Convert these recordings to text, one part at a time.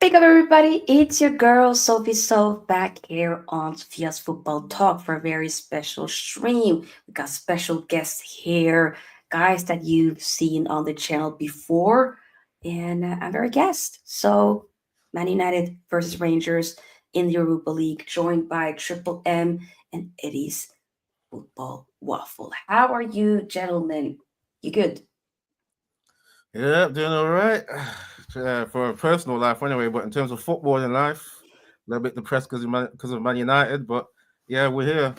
wake up, everybody. It's your girl, Sophie So, back here on Sophia's Football Talk for a very special stream. We got special guests here, guys that you've seen on the channel before, and I'm very guest. So, Man United versus Rangers in the Europa League, joined by Triple M and Eddie's Football Waffle. How are you, gentlemen? You good? Yeah, doing all right. For a personal life, anyway. But in terms of football in life, a little bit depressed because of Man United. But yeah, we're here.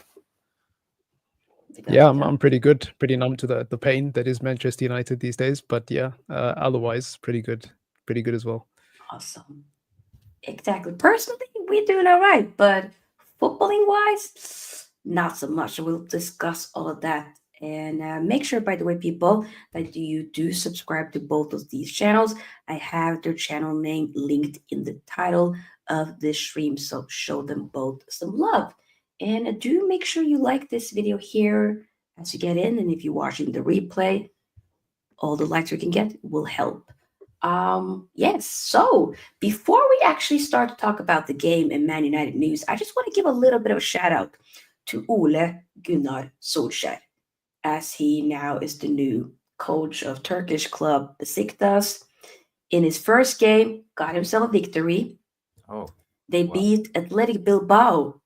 Yeah, I'm pretty good. Pretty numb to the pain that is Manchester United these days. But yeah, otherwise pretty good. Pretty good as well. Awesome. Exactly. Personally, we're doing all right, but footballing wise, not so much. So we'll discuss all of that. And make sure, by the way, people, that you do subscribe to both of these channels. I have their channel name linked in the title of this stream, so show them both some love. And do make sure you like this video here as you get in. And if you're watching the replay, all the likes we can get will help. Yes, so before we actually start to talk about the game and Man United news, I just want to give a little bit of a shout out to Ole Gunnar Solskjaer, as he now is the new coach of Turkish club Besiktas. In his first game, got himself a victory. Oh, They wow. beat Athletic Bilbao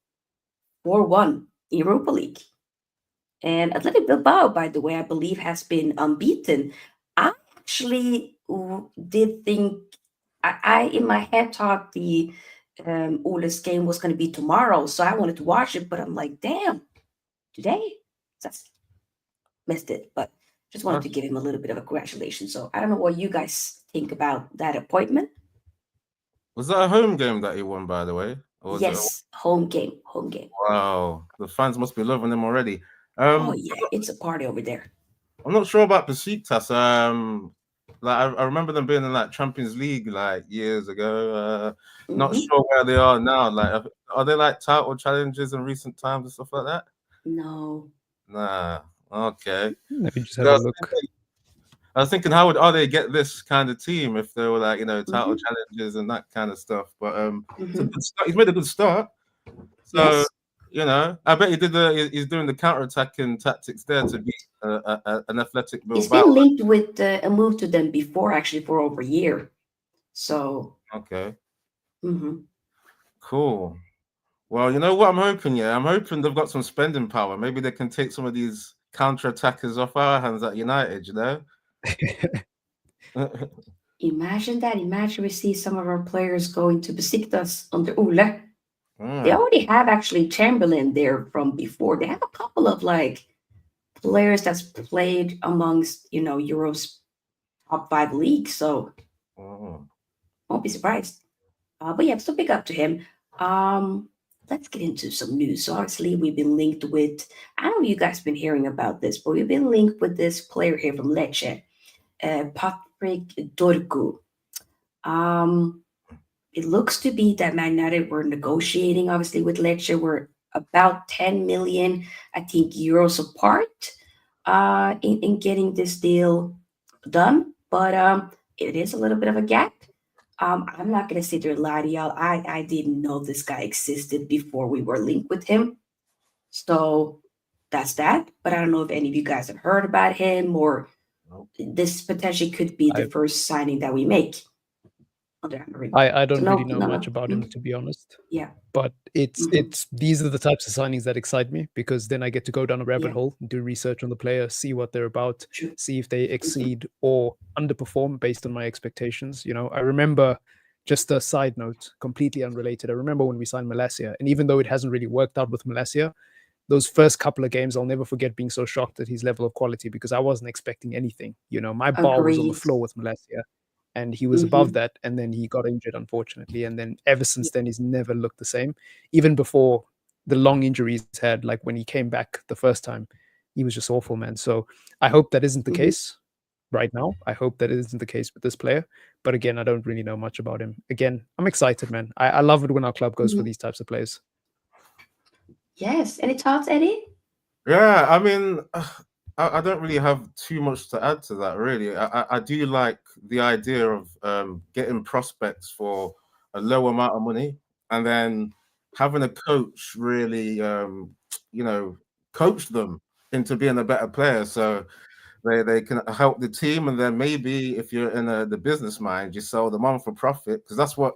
4-1 in Europa League. And Athletic Bilbao, by the way, I believe has been unbeaten. I actually did think I in my head thought the Ole's game was going to be tomorrow, so I wanted to watch it, but I'm like, damn, today that's missed it. But just wanted to give him a little bit of a congratulations. So I don't know what you guys think about that appointment. Was that a home game that he won, by the way? Or was Yes, home game, home game. Wow, the fans must be loving him already. Oh yeah, it's a party over there. I'm not sure about Besiktas. Like I remember them being in like Champions League like years ago. Not sure where they are now. Like, are they like title challenges in recent times and stuff like that? No. Nah. Okay. Let me just have a look. I was thinking, how would they get this kind of team if they were like title challenges and that kind of stuff? But it's a good start. He's made a good start. So I bet he's doing the counter-attacking tactics there to beat an Athletic Bilbao. It's been linked with a move to them before, actually, for over a year. So. Okay. Cool. Well, you know what I'm hoping, I'm hoping they've got some spending power. Maybe they can take some of these counter-attackers off our hands at United, Imagine that. Imagine we see some of our players going to Besiktas under Ole. They already have actually Chamberlain there from before. They have a couple of players that's played amongst Europe's top 5 leagues. So won't be surprised. But yeah, so big up to him. Let's get into some news. So obviously we've been linked with, I don't know if you guys have been hearing about this, but we've been linked with this player here from Lecce, Patrick Dorgu. It looks to be that Man United were negotiating, obviously, with Lecce. We're about 10 million, I think, euros apart in getting this deal done. But it is a little bit of a gap. I'm not going to sit there and lie to y'all. I didn't know this guy existed before we were linked with him. So that's that. But I don't know if any of you guys have heard about him, or this potentially could be the first signing that we make. I don't really know much about him, to be honest. Yeah. But it's these are the types of signings that excite me, because then I get to go down a rabbit hole, do research on the player, see what they're about, see if they exceed or underperform based on my expectations. I remember, just a side note, completely unrelated, I remember when we signed Malacia, and even though it hasn't really worked out with Malacia, those first couple of games, I'll never forget being so shocked at his level of quality, because I wasn't expecting anything. My bar was on the floor with Malacia. And he was above that, and then he got injured, unfortunately. And then ever since then, he's never looked the same. Even before the long injuries he's had, like when he came back the first time, he was just awful, man. So I hope that isn't the case right now. I hope that isn't the case with this player. But again, I don't really know much about him. Again, I'm excited, man. I love it when our club goes for these types of players. Yes. Any thoughts, Eddie? Yeah, I mean, I don't really have too much to add to that, really. I do like the idea of getting prospects for a low amount of money, and then having a coach really, coach them into being a better player, so they can help the team. And then maybe if you're in the business mind, you sell them on for profit, because that's what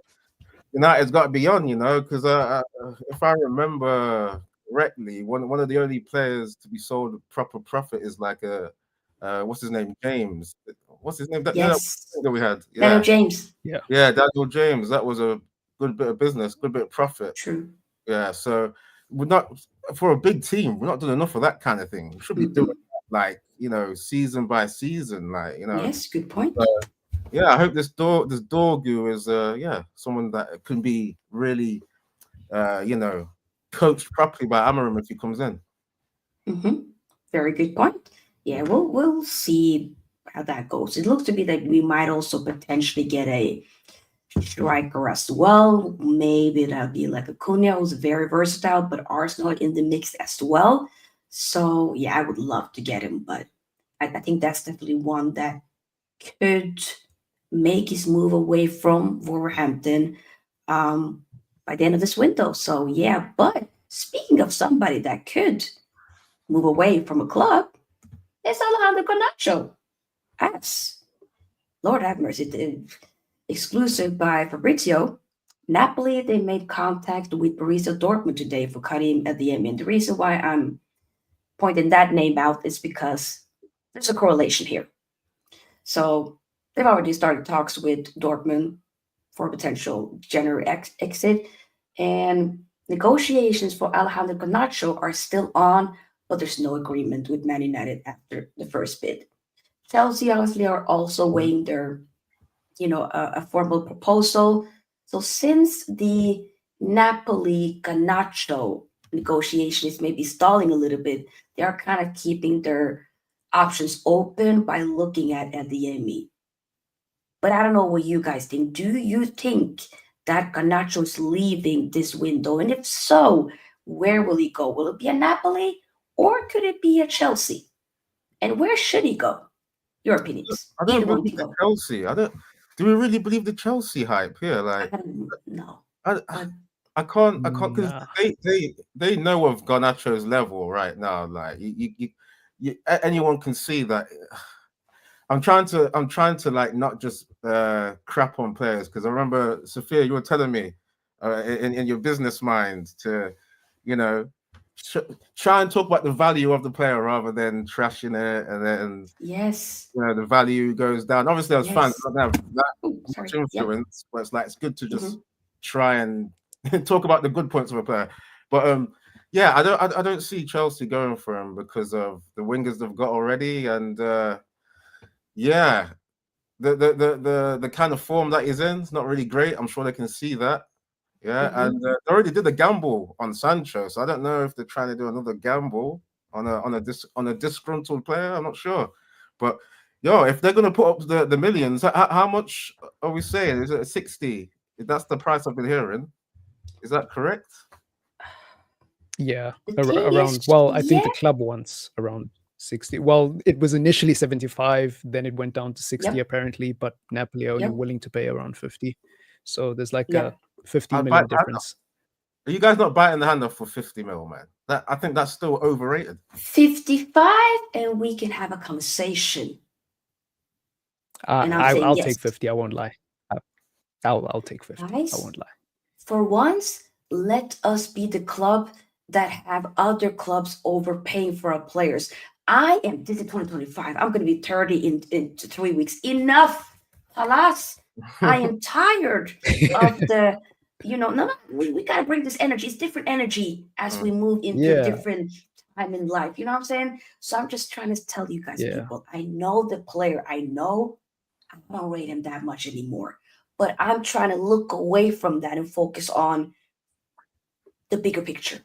United's got to be on, because if I remember correctly, one of the only players to be sold at proper profit is like what's his name, James. What's his name? Yes. That we had. Daniel Yeah, James. yeah, Daniel James. That was a good bit of business, good bit of profit. True. Yeah, so we're not, for a big team, we're not doing enough of that kind of thing. We should be doing like season by season, Yes, good point. Yeah, I hope this Dorgu is someone that can be really coached properly by Amorim if he comes in. Very good point. Yeah, we'll see how that goes. It looks to be that we might also potentially get a striker as well. Maybe that'll be like a Cunha, who's very versatile, but Arsenal in the mix as well. So yeah, I would love to get him, but I think that's definitely one that could make his move away from Wolverhampton by the end of this window. So yeah, but speaking of somebody that could move away from a club, it's Alejandro Garnacho. As Lord have mercy, exclusive by Fabrizio. Napoli, they made contact with Borussia Dortmund today for Karim Adeyemi. And the reason why I'm pointing that name out is because there's a correlation here. So they've already started talks with Dortmund for potential January exit, and negotiations for Alejandro Garnacho are still on, but there's no agreement with Man United after the first bid. Chelsea obviously are also weighing their, a formal proposal. So since the Napoli Garnacho negotiation is maybe stalling a little bit, they are kind of keeping their options open by looking at Adeyemi. But I don't know what you guys think. Do you think that Garnacho is leaving this window? And if so, where will he go? Will it be a Napoli or could it be a Chelsea? And where should he go? Your opinions. I don't Either one believe can the go. Chelsea. I don't. Do we really believe the Chelsea hype here? Like, I don't know. I can't because Nah. they know of Garnacho's level right now. Like, anyone can see that. I'm trying to like not just crap on players, because I remember, Sofia, you were telling me in your business mind to, you know, try and talk about the value of the player rather than trashing it, and then Yes. the value goes down. Obviously, as fans, Yes. not gonna have that much influence, but it's like it's good to just try and talk about the good points of a player. But yeah, I don't see Chelsea going for him because of the wingers they've got already, and yeah, the kind of form that he's in is not really great. I'm sure they can see that. Yeah, and they already did a gamble on Sancho, so I don't know if they're trying to do another gamble on a disgruntled player. I'm not sure, but if they're gonna put up the millions, how much are we saying? Is it 60? That's the price I've been hearing. Is that correct? Yeah, The thing around. is, Well, I think the club wants around 60. Well, it was initially 75, then it went down to 60 apparently, but Napoli are only willing to pay around 50. So there's like a 50 million difference. Are you guys not biting the hand off for 50 mil, man? I think that's still overrated. 55, and we can have a conversation. And I'll take 50. I won't lie. I'll take 50. Guys, I won't lie. For once, let us be the club that have other clubs overpaying for our players. This is 2025. I'm going to be 30 in 3 weeks. Enough. Alas, I am tired of the, no, we got to bring this energy. It's different energy as we move into a different time in life. You know what I'm saying? So I'm just trying to tell you guys, people, I know the player. I know I don't rate him that much anymore. But I'm trying to look away from that and focus on the bigger picture.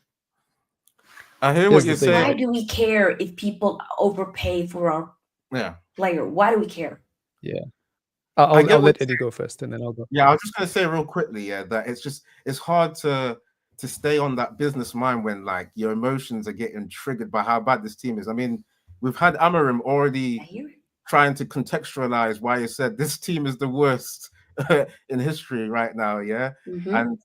I hear what you're saying. Why do we care if people overpay for our player? Why do we care? Yeah. I'll let Eddie go first, and then I'll go. Yeah, I was just going to say real quickly, that it's hard to stay on that business mind when like your emotions are getting triggered by how bad this team is. I mean, we've had Amorim already trying to contextualize why he said this team is the worst in history right now. Yeah, Mm-hmm. and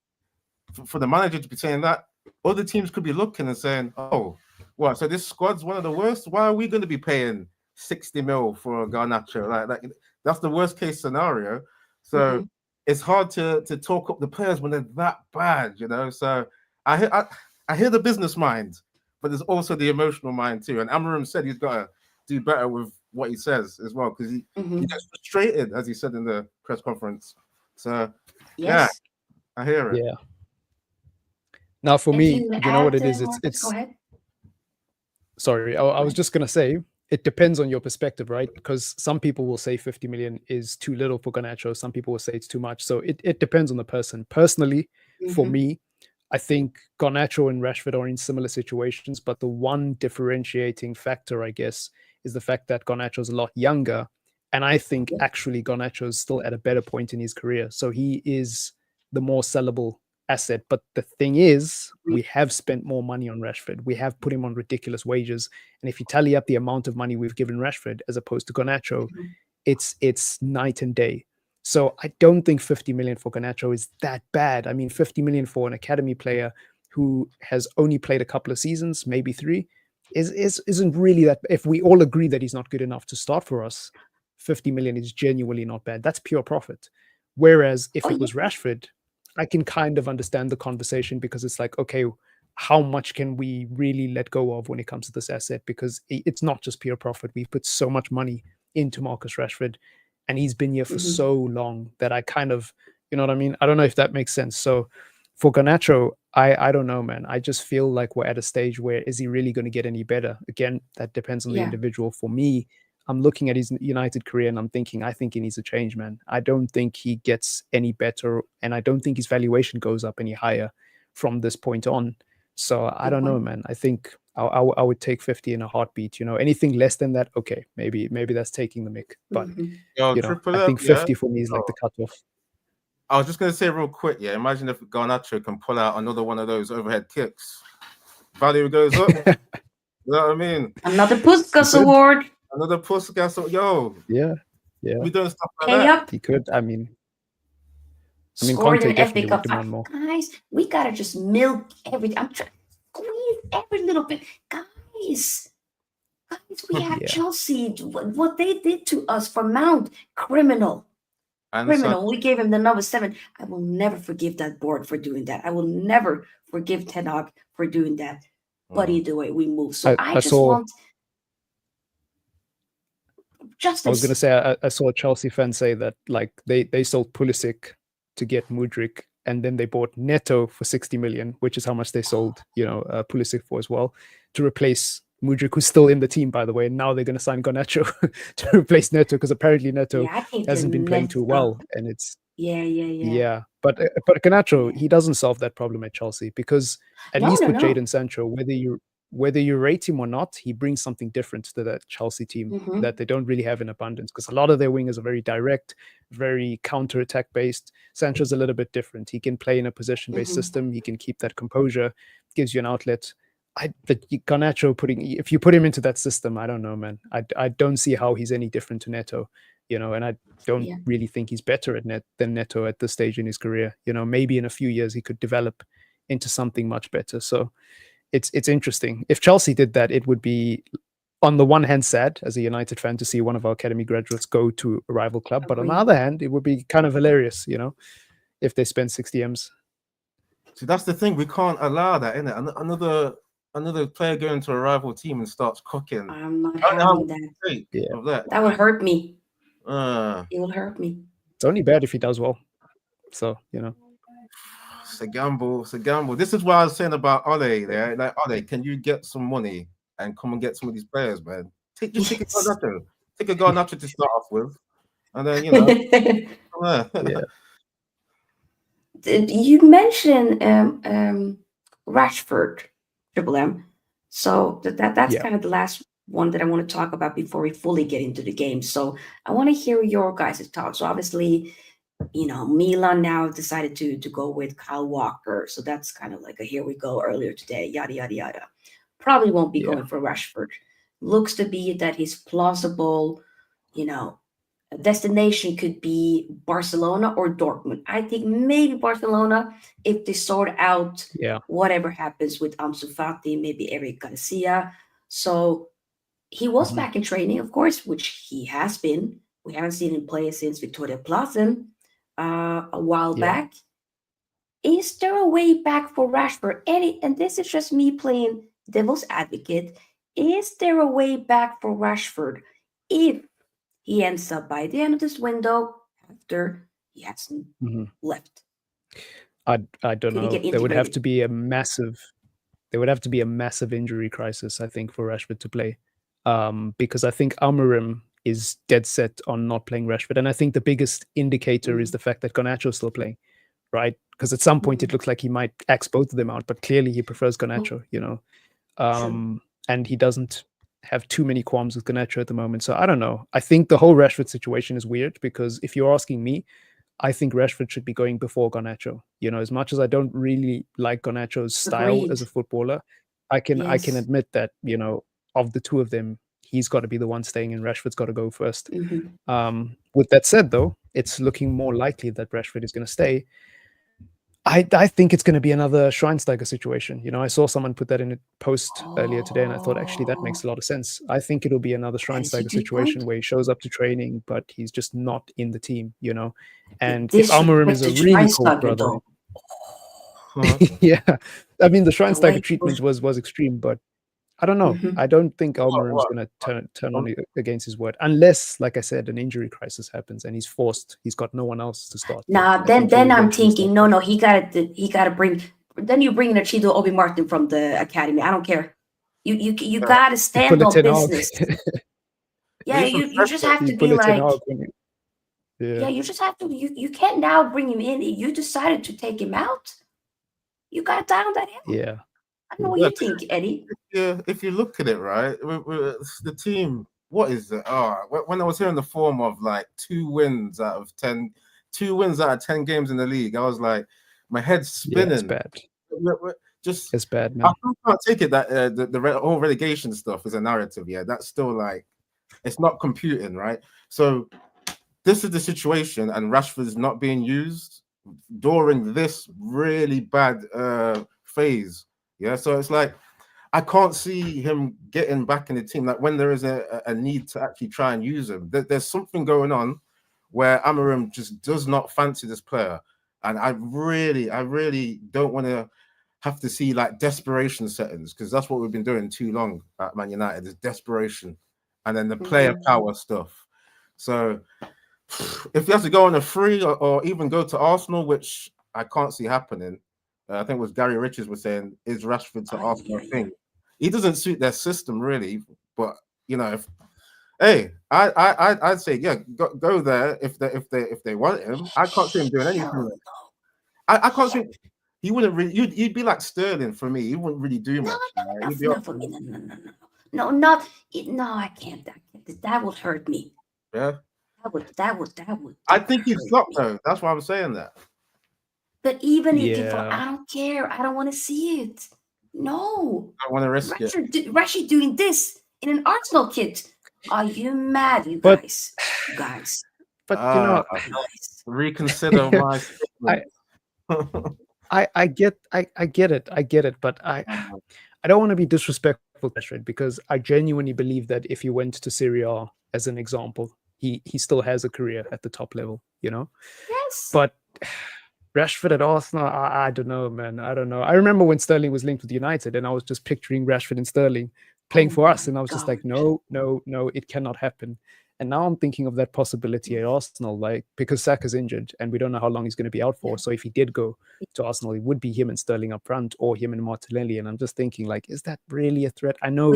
for the manager to be saying that, other teams could be looking and saying, "Oh, what? So this squad's one of the worst. Why are we going to be paying 60 mil for Garnacho? Like that's the worst case scenario." So Mm-hmm. it's hard to talk up the players when they're that bad, you know. So I hear the business mind, but there's also the emotional mind too. And Amorim said he's got to do better with what he says as well, because he Mm-hmm. gets frustrated, as he said in the press conference. So yeah, Yes. I hear it. Yeah. Now, for me, Anything to you know what add, it is? Marcus? Go ahead. Sorry, I was just gonna say it depends on your perspective, right? Because some people will say 50 million is too little for Garnacho. Some people will say it's too much. So it depends on the person. Personally, for Mm-hmm. me, I think Garnacho and Rashford are in similar situations, but the one differentiating factor, I guess, is the fact that Garnacho is a lot younger, and I think actually Garnacho is still at a better point in his career. So he is the more sellable asset. But the thing is, we have spent more money on Rashford. We have put him on ridiculous wages. And if you tally up the amount of money we've given Rashford as opposed to Garnacho, Mm-hmm. it's night and day. So I don't think 50 million for Garnacho is that bad. I mean, 50 million for an academy player who has only played a couple of seasons, maybe 3, isn't really that. If we all agree that he's not good enough to start for us, 50 million is genuinely not bad. That's pure profit. Whereas if Oh it yeah. was Rashford, I can kind of understand the conversation, because it's like, okay, how much can we really let go of when it comes to this asset? Because it's not just pure profit. We've put so much money into Marcus Rashford, and he's been here for Mm-hmm. so long that I kind of, you know what I mean? I don't know if that makes sense. So for Garnacho, I don't know, man. I just feel like we're at a stage where, is he really going to get any better? Again, that depends on the Yeah. individual. For me, I'm looking at his United career and I'm thinking, I think he needs a change, man. I don't think he gets any better, and I don't think his valuation goes up any higher from this point on. So I Good don't know, point. man. I think I would take 50 in a heartbeat. You know, anything less than that, okay, maybe that's taking the mick. But Mm-hmm. Yo, you know, Triple I M, think yeah. 50 for me is like Oh, the cutoff. I was just gonna say real quick, yeah. Imagine if Garnacho can pull out another one of those overhead kicks, value goes up. You know what I mean? Another He Puskas could, award. Another puss gas. Yo, yeah, yeah, we doing stuff like Pay that. up. he could. I mean, Scored Conte an FA definitely would Cup demand final. more. Guys, we gotta just milk everything. I'm trying to squeeze every little bit. Guys, we have Yeah, Chelsea. What they did to us for Mount, criminal. And Criminal. such. We gave him the number 7. I will never forgive that board for doing that. I will never forgive Ten Hag for doing that. But either way, we move. So I I just saw. want I was gonna justice. say I saw a Chelsea fan say that, like, they sold Pulisic to get Mudryk, and then they bought Neto for 60 million, which is how much they sold, Pulisic for as well, to replace Mudryk, who's still in the team, by the way. And now they're gonna sign Garnacho to replace Neto, because apparently Neto Yeah, I think the hasn't been playing net. too well, and it's Yeah. yeah. But Garnacho, Yeah. he doesn't solve that problem at Chelsea, because at No, least no, with no. Jadon Sancho, whether you rate him or not, he brings something different to that Chelsea team Mm-hmm. that they don't really have in abundance, because a lot of their wingers are very direct, very counter-attack based. Sancho's a little bit different. He can play in a position-based Mm-hmm. system. He can keep that composure, gives you an outlet. Garnacho, if you put him into that system, I don't know, man. I don't see how he's any different to Neto, and I don't Yeah. really think he's better than Neto at this stage in his career. Maybe in a few years he could develop into something much better. So it's interesting. If Chelsea did that, it would be, on the one hand, sad as a United fan to see one of our academy graduates go to a rival club, but on the Agree. other hand, it would be kind of hilarious, if they spend 60 m's. See, that's the thing. We can't allow that, innit? Another player going to a rival team and starts cooking. I'm not I don't know how having much that. you take Yeah, of that. That would hurt me. Uh, It will hurt me. it's only bad if he does well. So it's a gamble. It's a gamble. This is what I was saying about Ole there. Like, Ole, can you get some money and come and get some of these players, man? Just take a Yes. Garnacho. Take a Garnacho to start off with. And then, yeah, You mentioned Rashford, Triple M. So that's yeah, kind of the last one that I want to talk about before we fully get into the game. So I want to hear your guys' thoughts. So obviously, Milan now have decided to go with Kyle Walker. So that's kind of like a here we go earlier today, yada yada yada. Probably won't be yeah, going for Rashford. Looks to be that he's plausible, you know, destination could be Barcelona or Dortmund. I think maybe Barcelona, if they sort out whatever happens with Ansu Fati, maybe Eric Garcia. So he was back in training, of course, which he has been. We haven't seen him play since Victoria Plassen a while back. Is there a way back for Rashford? And this is just me playing devil's advocate. Is there a way back for Rashford if he ends up by the end of this window after he hasn't left? I don't know. There would have to be a massive injury crisis, I think, for Rashford to play. Because I think Amorim is dead set on not playing Rashford. And I think the biggest indicator is the fact that Garnacho is still playing, right? Because at some point it looks like he might axe both of them out, but clearly he prefers Garnacho, you know. And he doesn't have too many qualms with Garnacho at the moment. So I don't know. I think the whole Rashford situation is weird because if you're asking me, I think Rashford should be going before Garnacho. You know, as much as I don't really like Garnacho's style as a footballer, I can admit that, you know, of the two of them, he's got to be the one staying and Rashford's got to go first. With that said, though, it's looking more likely that Rashford is going to stay. I think it's going to be another Schweinsteiger situation. You know, I saw someone put that in a post earlier today, and I thought, actually, that makes a lot of sense. I think it'll be another Schweinsteiger situation where he shows up to training, but he's just not in the team, you know. And if Amorim is a really cold brother... yeah. I mean, the Schweinsteiger treatment was extreme, but I don't know. I don't think Amorim's going to turn on against his word, unless, like I said, an injury crisis happens and he's got no one else to start. Nah, then I'm thinking, no, he got to bring. Then you bring in a Chido Obi Martin from the academy. I don't care. You got to stand on business. Yeah, you just have to be like. Yeah, you just have to. You can't now bring him in. You decided to take him out. You got to die on that hill. Yeah. I don't know what you think, Eddie. Yeah, if you look at it, right, the team, what is it? When I was hearing the form of like 2 wins out of 10 games in the league, I was like, my head's spinning. Yeah, it's bad. It's bad, man. I can't take it that the whole relegation stuff is a narrative. Yeah, that's still like, it's not computing, right? So this is the situation, and Rashford's not being used during this really bad phase. Yeah, so it's like I can't see him getting back in the team. Like when there is a need to actually try and use him, there's something going on where Amorim just does not fancy this player, and I really don't want to have to see like desperation settings, because that's what we've been doing too long at Man United, is desperation, and then the player power stuff. So if he has to go on a free or even go to Arsenal, which I can't see happening. I think it was Gary Richards was saying, is Rashford to Arsenal thing? He doesn't suit their system really, but you know, I'd say go there if they want him. I can't see him doing anything. I can't see. He wouldn't really. You'd be like Sterling for me. He wouldn't really do much. Not for me. No, I can't. That would hurt me. Yeah. That would. I think he's flopped though. That's why I'm saying that. But even if I don't care, I don't want to see it. No, I want to risk it. Rashid doing this in an Arsenal kit. Are you mad, you guys? But you know, reconsider my statement. I get it, but I don't want to be disrespectful to Rashford, because I genuinely believe that if he went to Serie A as an example, he still has a career at the top level, you know. Yes. But Rashford at Arsenal, I don't know, man. I don't know. I remember when Sterling was linked with United, and I was just picturing Rashford and Sterling playing for us, and I was just like, no, it cannot happen. And now I'm thinking of that possibility at Arsenal, like, because Saka's injured, and we don't know how long he's going to be out for. So if he did go to Arsenal, it would be him and Sterling up front, or him and Martinelli. And I'm just thinking, like, is that really a threat? I know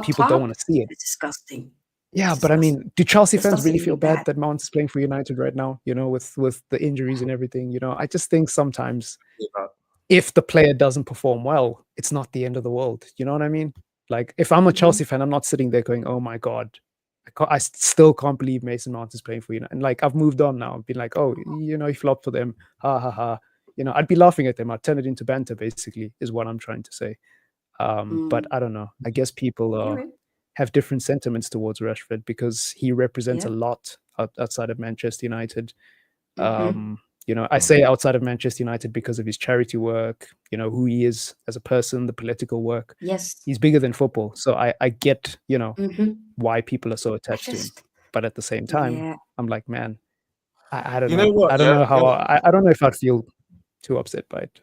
people don't want to see it. It's disgusting. Yeah, but I mean, do Chelsea fans really feel bad that Mount is playing for United right now, you know, with the injuries and everything? You know, I just think sometimes if the player doesn't perform well, it's not the end of the world. You know what I mean? Like, if I'm a Chelsea fan, I'm not sitting there going, oh my God, I still can't believe Mason Mount is playing for United. And like, I've moved on now. I've been like, oh, you know, he flopped for them. Ha ha ha. You know, I'd be laughing at them. I'd turn it into banter, basically, is what I'm trying to say. But I don't know. I guess people have different sentiments towards Rashford because he represents a lot outside of Manchester United. I say outside of Manchester United because of his charity work, who he is as a person, the political work. Yes. He's bigger than football. So I get, Mm-hmm. why people are so attached to him. But at the same time, I'm like, man, I don't know. know what? I don't know how, I don't know if I'd feel too upset by it.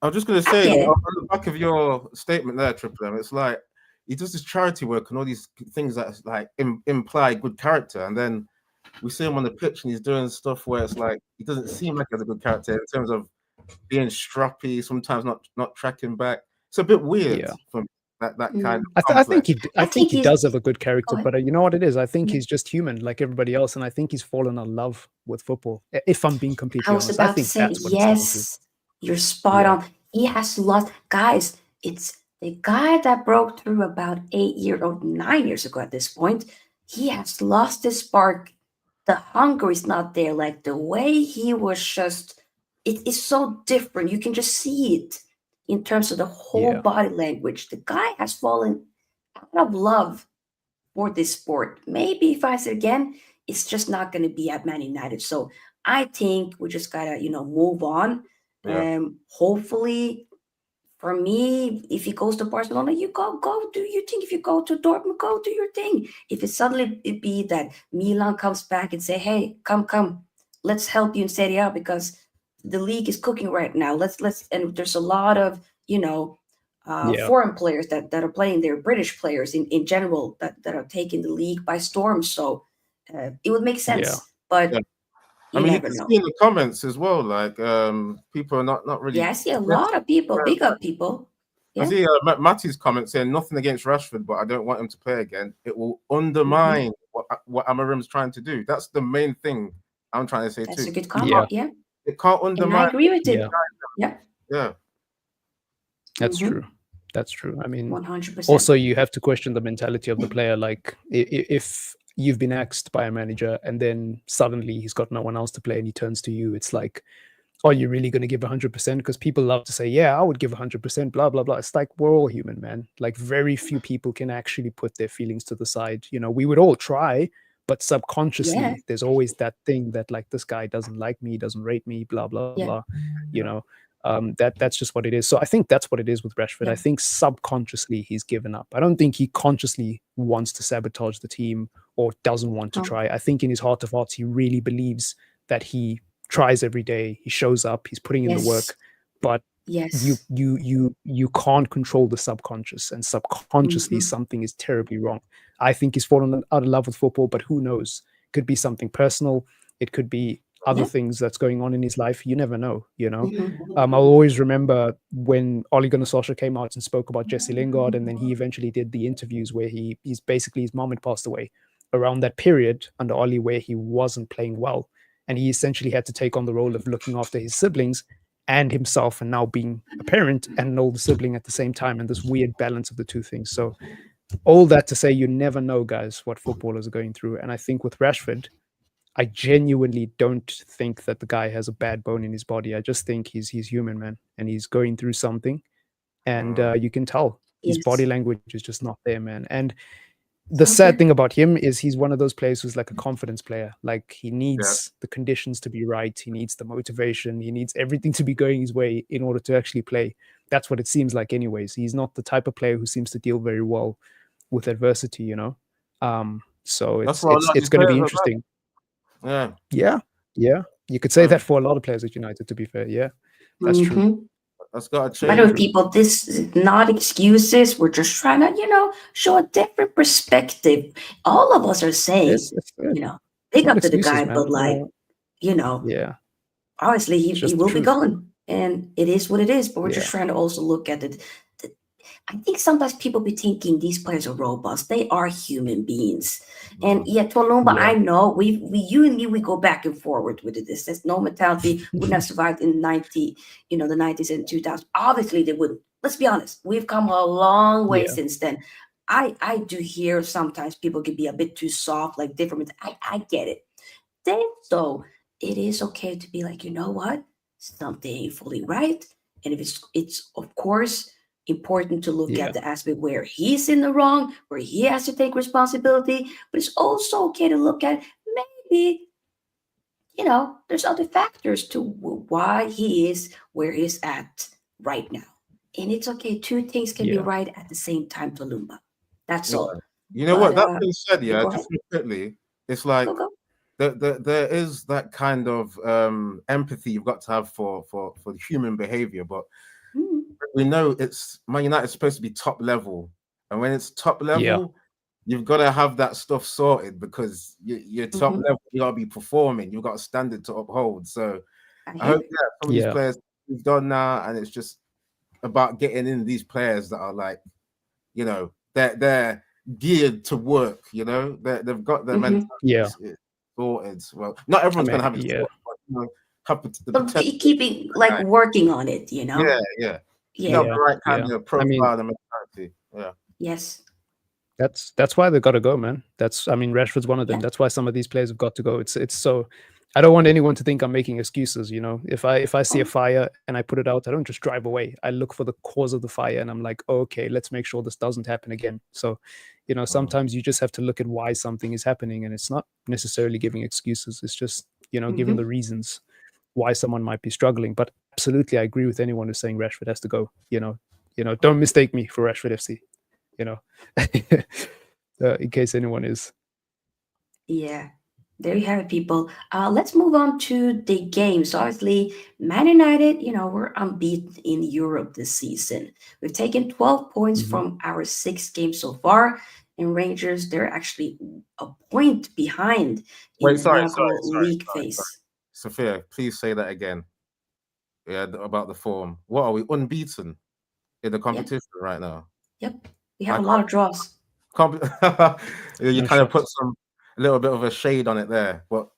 I was just going to say, on the back of your statement there, Triple M, it's like he does this charity work and all these things that like imply good character, and then we see him on the pitch and he's doing stuff where it's like he doesn't seem like he has a good character in terms of being stroppy, sometimes not tracking back. It's a bit weird from that kind of I think he does have a good character, but you know what it is? I think he's just human like everybody else, and I think he's fallen in love with football. If I'm being completely honest, I think that's what yes, you're spot on. He has lost, guys. It's the guy that broke through about 9 years ago at this point. He has lost his spark. The hunger is not there. Like the way he was just, it is so different. You can just see it in terms of the whole body language. The guy has fallen out of love for this sport. Maybe if I say again, it's just not going to be at Man United. So I think we just gotta, move on. Hopefully, for me, if he goes to Barcelona, you go do your thing. If you go to Dortmund, go do your thing. If it suddenly it be that Milan comes back and say, "Hey, come, let's help you in Serie A because the league is cooking right now. Let's." And there's a lot of foreign players that are playing there, British players in general that are taking the league by storm. So it would make sense, but. I mean, you can see in the comments as well, like people are not really. Yeah, I see a lot of people, big up people. Yeah. I see Matty's comment saying nothing against Rashford, but I don't want him to play again. It will undermine what Amorim's trying to do. That's the main thing I'm trying to say too. That's a good comment. Yeah. It can't undermine. And I agree with it. Yeah. That's true. That's true. I mean, 100%. Also, you have to question the mentality of the player. Like, if you've been axed by a manager and then suddenly he's got no one else to play and he turns to you, it's like, are you really going to give 100%? Because people love to say, yeah, I would give 100%, blah, blah, blah. It's like, we're all human, man. Like, very few people can actually put their feelings to the side. We would all try, but subconsciously, there's always that thing that, like, this guy doesn't like me, doesn't rate me, blah, blah, blah. That's just what it is. So I think that's what it is with Rashford. I think subconsciously he's given up. I don't think he consciously wants to sabotage the team or doesn't want to try. I think in his heart of hearts, he really believes that he tries every day. He shows up. He's putting in the work. But you can't control the subconscious, and subconsciously something is terribly wrong. I think he's fallen out of love with football, but who knows? It could be something personal. It could be other things that's going on in his life. You never know, I'll always remember when Ole Gunnar Solskjaer came out and spoke about Jesse Lingard, and then he eventually did the interviews where he's basically, his mom had passed away around that period under Ole where he wasn't playing well, and he essentially had to take on the role of looking after his siblings and himself, and now being a parent and an older sibling at the same time, and this weird balance of the two things. So all that to say, you never know, guys, what footballers are going through. And I think with Rashford, I genuinely don't think that the guy has a bad bone in his body. I just think he's human, man, and he's going through something, and you can tell his body language is just not there, man. And the sad thing about him is he's one of those players who's like a confidence player. Like, he needs the conditions to be right. He needs the motivation. He needs everything to be going his way in order to actually play. That's what it seems like anyways. He's not the type of player who seems to deal very well with adversity, So it's going to be interesting. Yeah. You could say that for a lot of players at United, to be fair. Yeah, that's true. That's got to change. By the way, people, this is not excuses. We're just trying to, show a different perspective. All of us are saying, big up to the guy, man. But like, obviously he will be gone, and it is what it is. But we're just trying to also look at it. I think sometimes people be thinking these players are robots. They are human beings. And Tolumba, I know you and me, we go back and forward with this. There's no mentality would not survive in the 90s and 2000s. Obviously they wouldn't. Let's be honest. We've come a long way since then. I do hear sometimes people can be a bit too soft, like different. I get it. Then so it is okay to be like, you know what? Something ain't fully right. And if it's of course important to look at the aspect where he's in the wrong, where he has to take responsibility, but it's also okay to look at maybe, there's other factors to why he is where he's at right now. And it's okay. Two things can be Yeah. right at the same time, Tolumba. That's Yeah. all. You know But what? That being said, yeah, yeah, go ahead. just real quickly, it's Go, like go. there is that kind of empathy you've got to have for human behavior, but Mm, we know it's Man United is supposed to be top level, and when it's top Yeah. level, you've got to have that stuff sorted because you're top mhm. level. You got to be performing. You've got a standard to uphold. So I I hear hope you. some of these Yeah. players we've done now, and it's just about getting in these players that are like, they're geared to work. They've got their Hmm. Yeah. mentality sorted. Well, not I everyone's mean, gonna have it yeah. sorted, but have the But potential. keeping like working on it, Yeah, yeah. You got Yeah. Yeah. the right Yeah. kind of I mean, profile and mentality. Yeah. Yes. that's why they got to go, man. I mean, Rashford's one of them. Yeah. That's why some of these players have got to go. It's so. I don't want anyone to think I'm making excuses. If I see a Oh, fire and I put it out, I don't just drive away. I look for the cause of the fire, and I'm like, okay, let's make sure this doesn't happen again. So, sometimes you just have to look at why something is happening, and it's not necessarily giving excuses. It's just giving the hmm. reasons why someone might be struggling. But absolutely, I agree with anyone who's saying Rashford has to go. Don't mistake me for Rashford FC. You know, in case anyone is. Yeah. There you have it, people. Let's move on to the game. So obviously, Man United, we're unbeaten in Europe this season. We've taken 12 points Mhm. from our 6 games so far. And Rangers, they're actually a point behind in Wait, the sorry, inaugural league phase. Sophia, please say that again. Yeah, about the form. What are we unbeaten in the Yeah. competition right now? Yep. We I have a lot of draws. can't. You No kind of shot. put a little bit of a shade on it there, but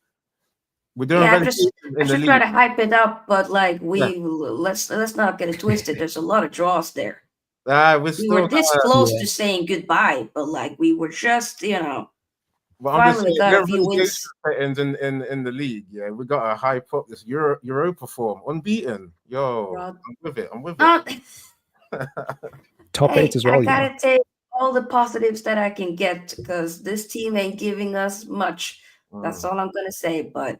we're doing Yeah, relegation I in the should try league. to hype it up, but like Yeah, let's not get it twisted. There's a lot of draws there. we're We were still. this close Yeah. to saying goodbye, but like we were just, But I'm just finally saying, got a we're few relegation wins. settings in the league. Yeah, we got to hype up this Europa form, unbeaten. Yo, Rod. I'm with it. I'm with it. Uh, Top 8 hey, as I well. gotta take all the positives that I can get because this team ain't giving us much. That's Mm. all I'm gonna say. But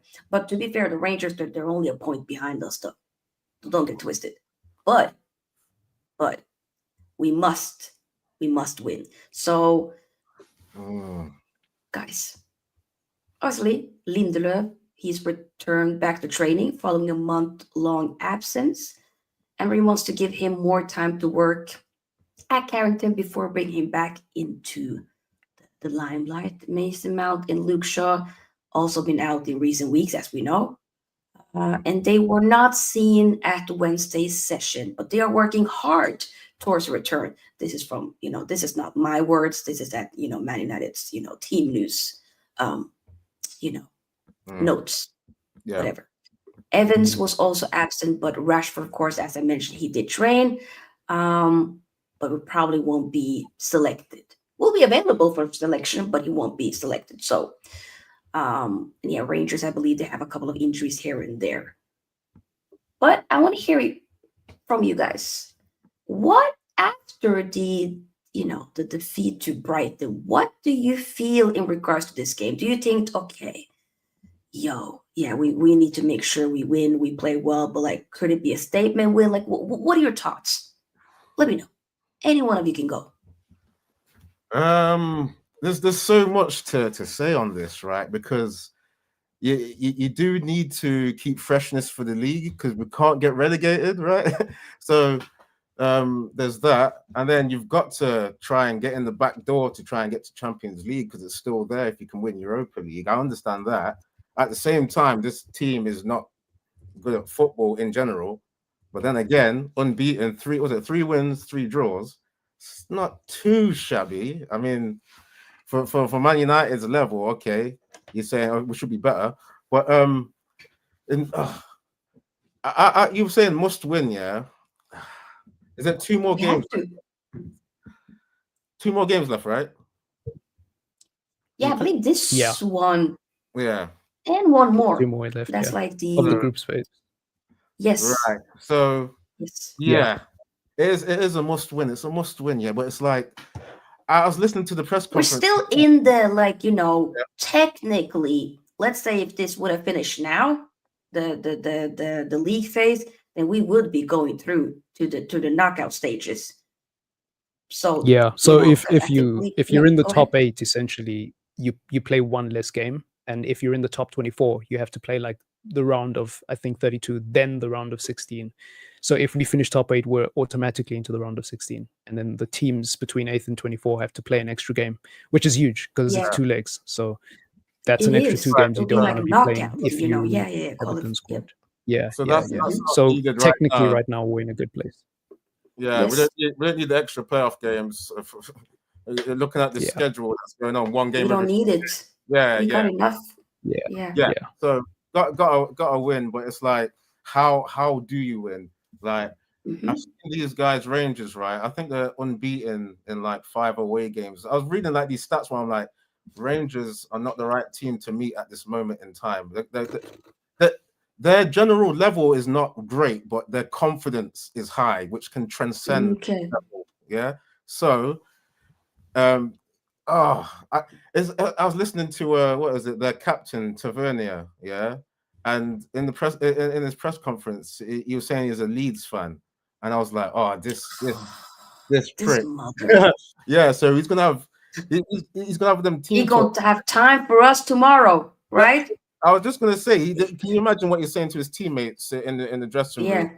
to be fair, the Rangers they're only a point behind us, though. Don't get twisted. But but we must win. So Mm. guys, obviously Lindelöf he's returned back to training following a month-long absence. Emery wants to give him more time to work at Carrington before bringing him back into the limelight. Mason Mount and Luke Shaw also been out in recent weeks, as we know. And they were not seen at Wednesday's session, but they are working hard towards a return. This is from, this is not my words. This is at, Man United's, team news, um, you know, Mm. notes, Yeah. whatever. Evans Mhm. was also absent, but Rashford, of course, as I mentioned, he did train, but probably won't be selected. Will be available for selection, but he won't be selected. So, and yeah, Rangers, I believe they have a couple of injuries here and there. But I want to hear it from you guys. What after the defeat to Brighton, what do you feel in regards to this game? Do you think, okay, yeah, we need to make sure we win, we play well, but like, could it be a statement win? Like, what are your thoughts? Let me know. Any one of you can go. There's so much to say on this, right? Because you do need to keep freshness for the league because we can't get relegated, right? So there's that, and then you've got to try and get in the back door to try and get to Champions League because it's still there if you can win Europa League. I understand that. At the same time, this team is not good at football in general. But then again, unbeaten, three wins, 3 draws. It's not too shabby. I mean, for Man United's level, okay, you're saying we should be better, but you were saying must win, yeah. Is there two more We have games? to. 2 more games left, right? Yeah, I believe this Yeah. one Yeah. and one 2 more. more left. That's Yeah. like Of the the group space. yes, Right. So yes. yeah, it is a must win. It's a must win, yeah. But it's like I was listening to the press We're conference. still in the Yeah. technically let's say if this would have finished now, the league phase, then we would be going through to the knockout stages. So Yeah. So if I think if you're in the top 8, essentially you play one less game, and if you're in the top 24, you have to play like the round of, I think, 32, then the round of 16. So if we finish top 8, we're automatically into the round of 16, and then the teams between 8th and 24 have to play an extra game, which is huge because it's 2 legs. So that's an extra 2 games you It'll be don't like want a to be playing knockout, if you call haven't it. been Yep. scored. Yeah, So yeah, that's yeah. not So needed technically, now. right now we're in a good place. Yeah, Yes. we don't need the extra playoff games. Looking at the schedule that's going on, one game. We don't need it. Yeah, we got enough. Yeah. So got a win, but it's like, how do you win? Like, I've seen these guys, Rangers, right? I think they're unbeaten in like 5 away games. I was reading like these stats where I'm like, Rangers are not the right team to meet at this moment in time. Their general level is not great, but their confidence is high, which can transcend level. Yeah. So, I was listening to what is it? Their captain Tavernier, yeah, and in his press conference, he was saying he's a Leeds fan, and I was like, oh, this prick, yeah. So he's gonna have them team. He's going to have time for us tomorrow, right? I was just gonna say, can you imagine what he's saying to his teammates in the dressing room?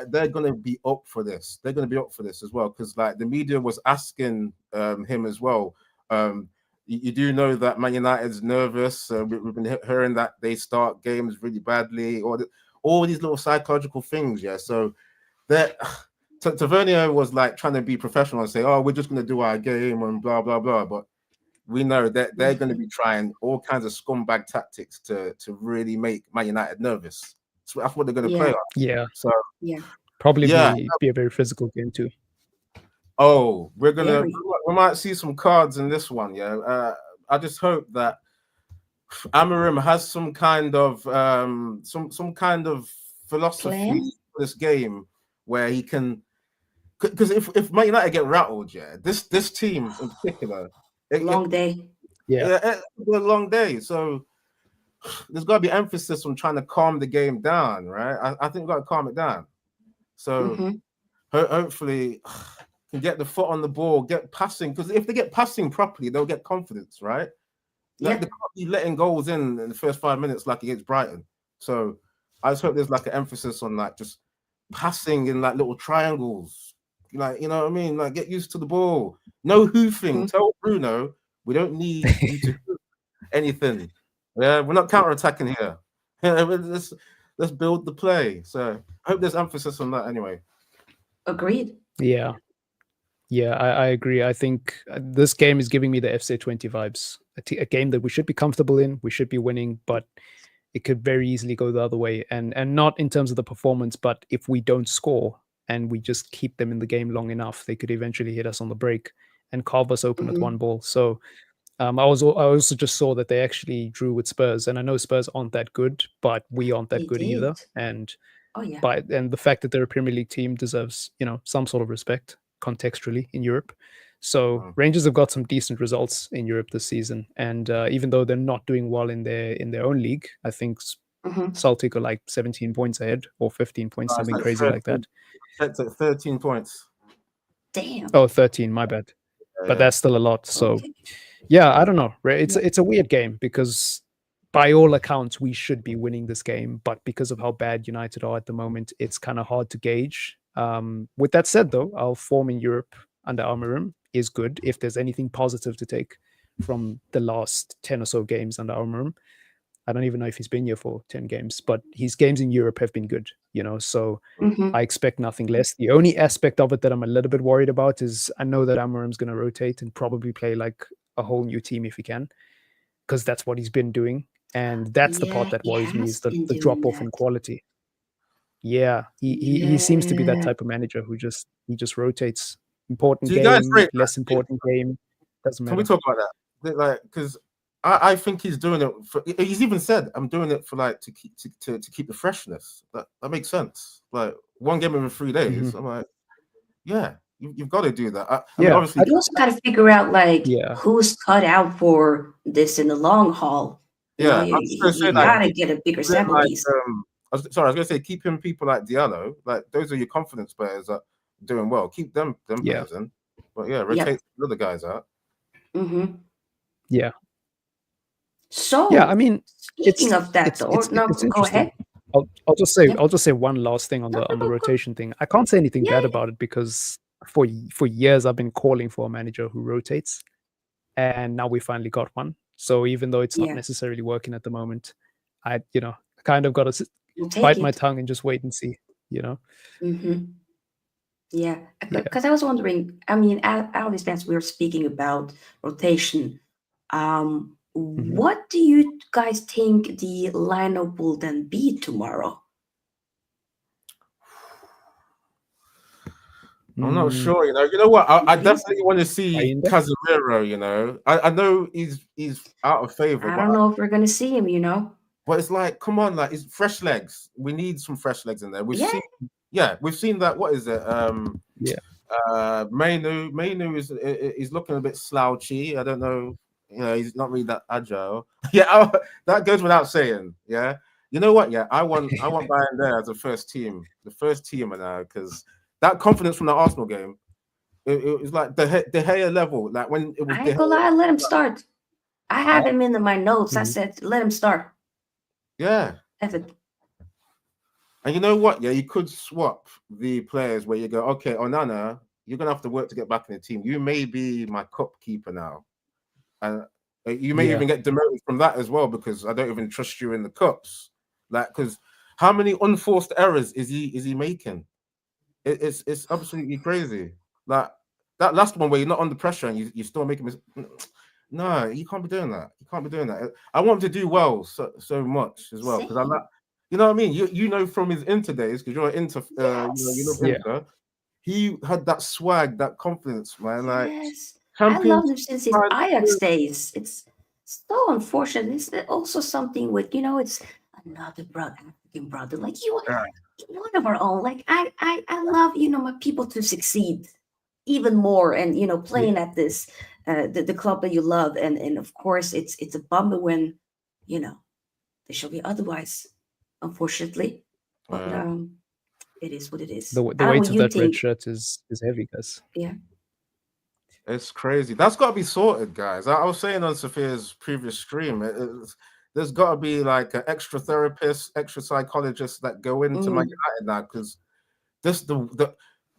They're gonna be up for this. They're gonna be up for this as well, because like the media was asking him as well. You do know that Man United's nervous. We've been hearing that they start games really badly, all these little psychological things. Yeah, so that Tavernier was like trying to be professional and say, "Oh, we're just gonna do our game and blah blah blah," but we know that they're going to be trying all kinds of scumbag tactics to really make Man United nervous. So that's what they're going to play on. Yeah. So probably be a very physical game too. Oh, we might see some cards in this one. Yeah. I just hope that Amorim has some kind of philosophy for this game where he can, because if Man United get rattled, this team in particular. Long day. Yeah, it's a long day. So there's got to be emphasis on trying to calm the game down, right? I think we've got to calm it down. So hopefully can get the foot on the ball, get passing. Because if they get passing properly, they'll get confidence, right? They can't be letting goals in the first 5 minutes like against Brighton. So I just hope there's like an emphasis on like just passing in like little triangles. Like, you know what I mean? Like, get used to the ball. No hoofing. Tell Bruno we don't need you to hoof anything. Yeah, we're not counter-attacking here. Let's build the play. So I hope there's emphasis on that anyway. Agreed. Yeah, I agree. I think this game is giving me the FC20 vibes. A game that we should be comfortable in, we should be winning, but it could very easily go the other way. And not in terms of the performance, but if we don't score and we just keep them in the game long enough, they could eventually hit us on the break and carve us open with one ball. So I also just saw that they actually drew with Spurs, and I know Spurs aren't that good, but we aren't that good either. And and the fact that they're a Premier League team deserves, some sort of respect contextually in Europe. So Rangers have got some decent results in Europe this season, and even though they're not doing well in their own league, I think Celtic are like 17 points ahead or 15 points, something crazy like that. That's at 13 points. Damn. Oh, 13, my bad. But that's still a lot. So I don't know. It's a weird game because by all accounts we should be winning this game, but because of how bad United are at the moment, it's kind of hard to gauge. With that said, though, our form in Europe under Amorim is good. If there's anything positive to take from the last 10 or so games under Amorim, I don't even know if he's been here for 10 games, but his games in Europe have been good, so I expect nothing less. The only aspect of it that I'm a little bit worried about is I know that Amorim's going to rotate and probably play like a whole new team if he can, because that's what he's been doing. And that's the part that worries me, is the drop-off in quality. Yeah, he seems to be that type of manager who just rotates. Important game, less important game, doesn't matter. Can we talk about that? Like, because I think he's doing it for. He's even said, "I'm doing it for like to keep the freshness." That makes sense. Like one game in 3 days. I'm like, yeah, you've got to do that. I mean, obviously, you also got to figure out like who's cut out for this in the long haul. Yeah, I you, was going to say you like gotta get a bigger sample like piece. I was going to say keeping people like Diallo, like those are your confidence players that are doing well. Keep them Yeah. players in, but yeah, rotate the other guys out. Yeah. So, Yeah, I mean, speaking of that, though, no, it's go interesting. ahead. I'll just say Yep. I'll just say one last thing on No, the no, go. rotation thing. I can't say anything bad Yeah. about it because for years I've been calling for a manager who rotates, and now we finally got one. So even though it's not Yeah. necessarily working at the moment, I kind of got to We'll take bite my it. tongue and just wait and see. Yeah, Yeah. because I was wondering. I mean, out of this match, we were speaking about rotation. What do you guys think the lineup will then be tomorrow? I'm not sure. You know what? I Please? definitely want to see Kinda. Casemiro. I know he's out of favor, I but don't know if we're gonna see him. but it's like, come on, like it's fresh legs. We need some fresh legs in there. We've Yeah. seen that. What is it? Yeah. Mainu is looking a bit slouchy. I don't know. He's not really that agile. Yeah, that goes without saying. Yeah. You know what? Yeah, I want Bayern there as the first team now, because that confidence from the Arsenal game, it was like the Gea level. Like when it was I ain't gonna lie, let him start. I have Huh? him in my notes. I said, let him start. Yeah. That's it. And you know what? Yeah, you could swap the players where you go, okay, Onana, you're gonna have to work to get back in the team. You may be my cup keeper now, and you may even get demoted from that as well, because I don't even trust you in the cups. Like, because how many unforced errors is he making? It's absolutely crazy. Like that last one where you're not under pressure and you still making no, you can't be doing that. You can't be doing that. I want him to do well so much as well, because I like. You know what I mean? You know from his Inter days, because you're Inter, you love Inter. He had that swag, that confidence, man. Like I love him since his Ajax days. It's so unfortunate. It's also something with it's another African brother. Like you are one of our own. Like I love my people to succeed even more, and playing at this the club that you love, and of course it's a bummer when they shall be otherwise, unfortunately. But it is what it is. The weight of that red shirt is heavy, guys. Yeah. It's crazy. That's got to be sorted, guys. I was saying on Sofia's previous stream, there's got to be like an extra therapist, extra psychologists that go into Man United now, because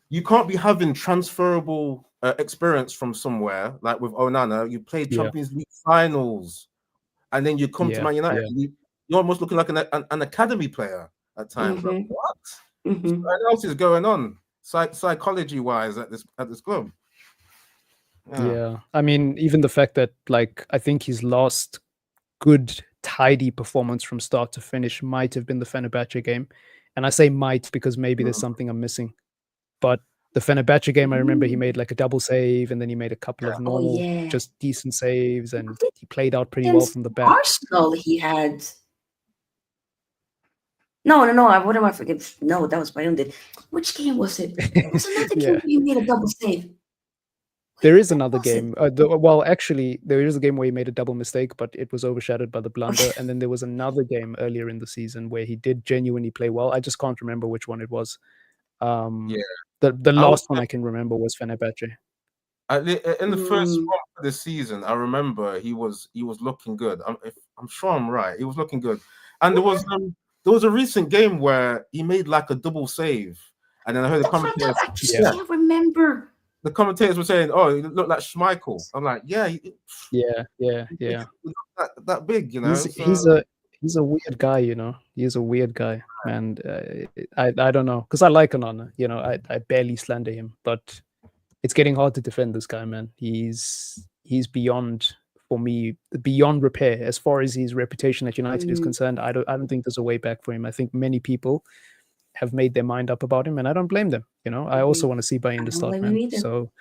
you can't be having transferable experience from somewhere, like with Onana. You played Champions League finals, and then you come to Man United. You're almost looking like an academy player at times. Like, what? What else is going on psychology-wise at this club? Yeah, I mean, even the fact that I think his last good, tidy performance from start to finish might have been the Fenerbahce game, and I say might because maybe there's something I'm missing. But the Fenerbahce game, I remember he made like a double save, and then he made a couple of normal, just decent saves, and he played out pretty well from the back. Arsenal, he had. No. What am I forgetting? No, that was Bayern. Which game was it? There was another game where he made a double save. There is another game. Well, actually, there is a game where he made a double mistake, but it was overshadowed by the blunder. And then there was another game earlier in the season where he did genuinely play well. I just can't remember which one it was. The last one I can remember was Fenerbahce. In the first month of the season, I remember he was looking good. I'm sure I'm right. He was looking good, and there was a recent game where he made like a double save, and then I heard the commentators. I can't remember. The commentators were saying, "Oh, he looked like Schmeichel." I'm like, "Yeah." That big, He's a weird guy, He's a weird guy, and I don't know, because I like Onana. I barely slander him, but it's getting hard to defend this guy, man. He's beyond, for me, beyond repair as far as his reputation at United is concerned. I don't think there's a way back for him. I think many people have made their mind up about him, and I don't blame them. I also want to see Bayern to start, man. So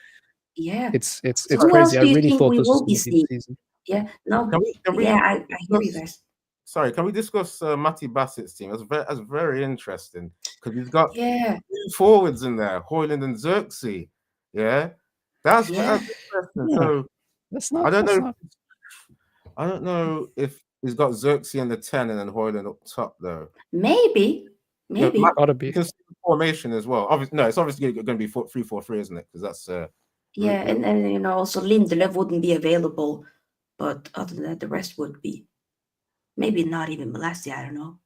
yeah, it's crazy. I really thought this was going to be the season. Yeah, no, I hear you guys. Sorry, can we discuss Matty Bassett's team? That's very interesting, because he's got two forwards in there, Hojlund and Zirkzee. Yeah, that's interesting. So That's not. I don't know if he's got Zirkzee in the 10 and then Hojlund up top though. Maybe. Yeah, Gotta be. you can see the formation as well. Obviously, no, it's obviously going to be 3-4-3, isn't it? Because that's Yeah, and also Lindelöf wouldn't be available, but other than that, the rest would be. Maybe not even Malassi, I don't know.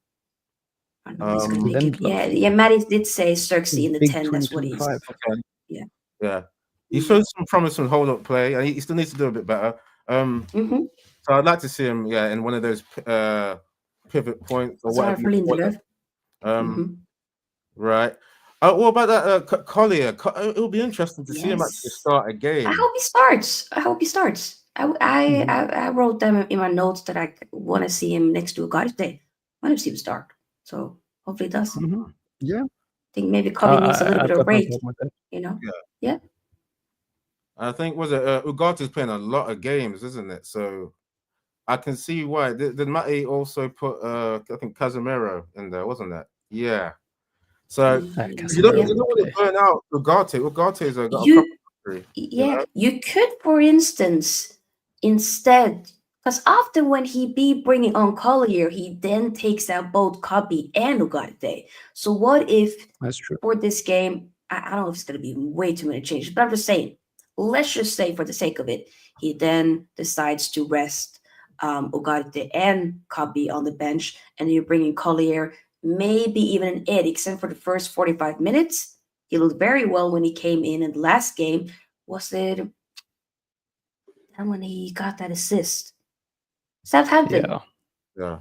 I don't know if he's gonna make it. Yeah, Matty did say Zirkzee in the Big 10. That's what he's. 2025. Yeah. Yeah. He showed some promise on hold-up play, and he still needs to do a bit better. Mm-hmm. So I'd like to see him, in one of those pivot points or Sorry whatever. for Lindelöf. Right. What about that Collier? It will be interesting to see him actually start a game. I hope he starts. I wrote them in my notes that I want to see him next to Ugarte. I want to see him start. So hopefully he does. Yeah. I think maybe Kobe needs a little bit of break. Yeah. I think Ugarte's playing a lot of games, isn't it? So I can see why. Did Matty also put I think Casemiro in there, wasn't it? Yeah. So you don't want to burn out Ugarte. Ugarte's got a proper history, you could, for instance, instead, because often when he be bringing on Collier, he then takes out both Kobe and Ugarte. So what if that's true for this game? I don't know if it's going to be way too many changes, but I'm just saying. Let's just say, for the sake of it, he then decides to rest Ugarte and Kobe on the bench, and you're bringing Collier, maybe even an Eriksen for the first 45 minutes. He looked very well when he came in the last game. Was it and when he got that assist? Southampton. Yeah.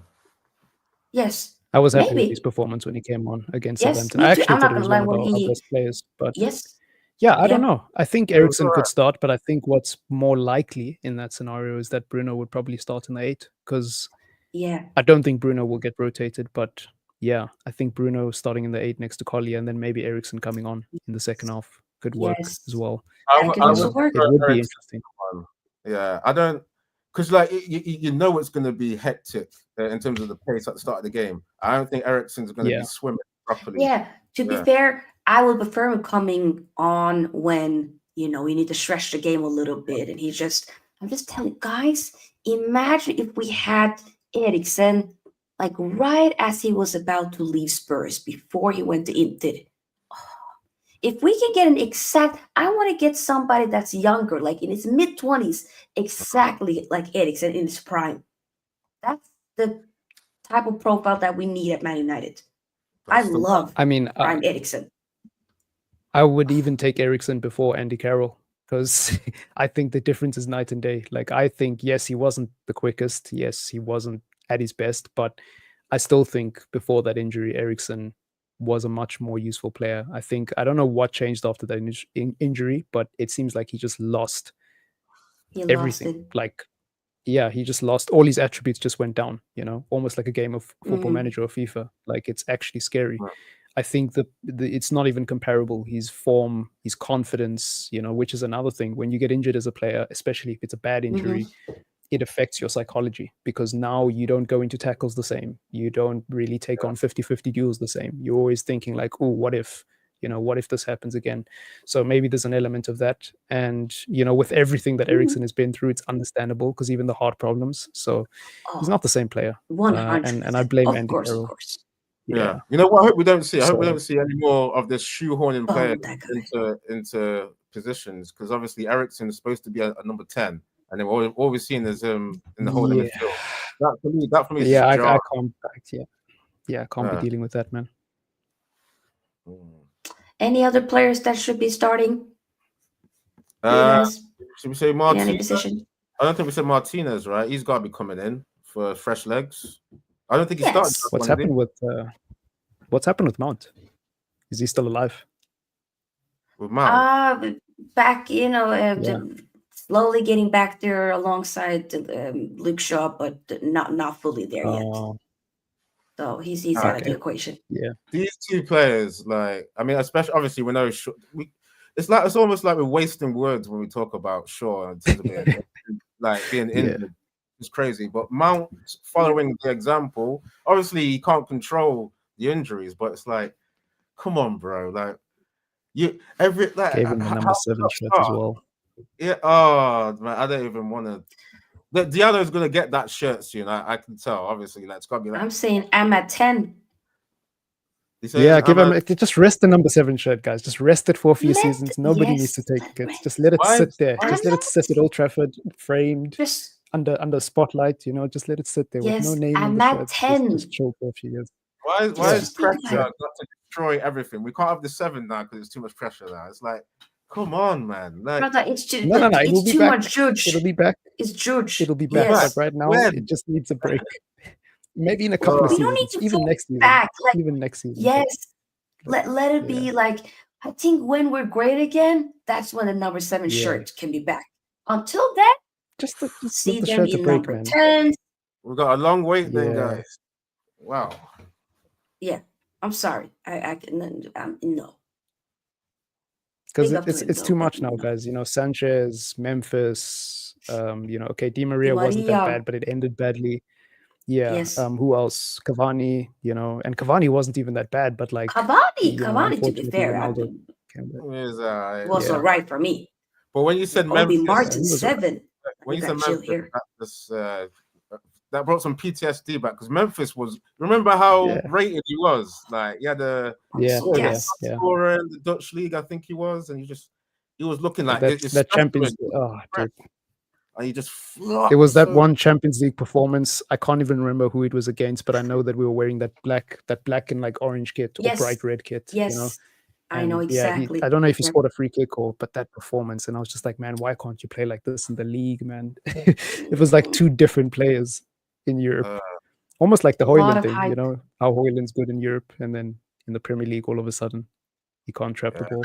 Yes. I was happy with his performance when he came on against Southampton. I actually thought he was one of our best players, but yeah, I don't know. I think Eriksen could start, but I think what's more likely in that scenario is that Bruno would probably start in the 8 because I don't think Bruno will get rotated, but yeah, I think Bruno starting in the 8 next to Collier and then maybe Eriksen coming on in the second half could work as well. That could also work. It would be interesting. Yeah, I don't, because like you know it's going to be hectic in terms of the pace at the start of the game. I don't think Eriksen's going to be swimming properly. Yeah, to be fair, I would prefer him coming on when we need to stretch the game a little bit, and I'm just telling guys, imagine if we had Eriksen like right as he was about to leave Spurs before he went to Inter. If we can get an exact, I want to get somebody that's younger, like in his mid-20s, exactly like Eriksen in his prime. That's the type of profile that we need at Man United. I love prime Eriksen. I would even take Eriksen before Andy Carroll because I think the difference is night and day. Like, I think, yes, he wasn't the quickest. Yes, he wasn't at his best, but I still think before that injury, Eriksen was a much more useful player. I don't know what changed after that injury, but it seems like he just lost everything. He just lost all his attributes, just went down, almost like a game of Football Manager or FIFA. Like, it's actually scary. Right. I think it's not even comparable. His form, his confidence, which is another thing. When you get injured as a player, especially if it's a bad injury, it affects your psychology because now you don't go into tackles the same. You don't really take on 50-50 duels the same. You're always thinking like, oh, what if this happens again? So maybe there's an element of that. And, with everything that Eriksen has been through, it's understandable because even the heart problems. So he's not the same player. 100%. And I blame Andy Carroll. Of course. Yeah. You know what? I hope we don't see. I hope we don't see any more of this shoehorning players into positions because obviously Eriksen is supposed to be a number 10, and then all we're seeing is in the whole midfield. That for me is I can't. I can't be dealing with that, man. Any other players that should be starting? Should we say Martinez? In any position? I don't think we said Martinez, right? He's got to be coming in for fresh legs. I don't think he started. What's happened with Mount? Is he still alive? With Mount? Back, slowly getting back there alongside Luke Shaw, but not fully there yet. So he's out of the equation. Yeah, these two players, especially obviously we know it's almost like we're wasting words when we talk about Shaw in terms of being injured. It's crazy, but Mount following the example. Obviously, he can't control the injuries, but it's like, come on, bro. Like you, gave him the number 7 shirt as well. Yeah. Oh man, I don't even want to. Diallo's gonna get that shirt soon. I can tell. Obviously, like it's gotta be like. I'm saying I'm at 10. Yeah, give him just rest the number 7 shirt, guys. Just rest it for a few seasons. Nobody needs to take it. Just let it sit there. Just let it sit at Old Trafford, framed under spotlight. Just let it sit there with no name on the shirt. 10. Just chill for a few years. Why is pressure got to destroy everything? We can't have the 7 now because it's too much pressure now. It's like, come on, man. Like, Brother, it's too, no. it's too much judge. It'll be back. It's judge. It'll be back. Yes. But right now, it just needs a break. Maybe in a couple of seasons. We don't need to even next season. Back. Even next season. Yes. Let it be like, I think when we're great again, that's when the number 7 shirt can be back. Until then, just see the them shirt in break, number man. 10. We've got a long wait then, guys. Wow. Yeah, I'm sorry. I can no. Because it's too much now, guys. Sanchez, Memphis, okay, Di Maria wasn't that bad, but it ended badly. Yeah. Yes. Who else? Cavani, and Cavani wasn't even that bad, but like Cavani, to be fair, was all right for me. But when you said Memphis, Martin 7. When you said Memphis, that brought some PTSD back because Memphis was. Remember how rated he was? Like he had a scorer in the Dutch league, I think he was, and he was looking like that Champions. Oh, dude. And he just. It was that one Champions League performance. I can't even remember who it was against, but I know that we were wearing that black and like orange kit or bright red kit. Yes. I know exactly. I don't know if he scored a free kick but that performance, and I was just like, man, why can't you play like this in the league, man? It was like 2 different players in Europe, almost like the Hojlund thing. How Hojlund's good in Europe, and then in the Premier League, all of a sudden, he can't trap the ball.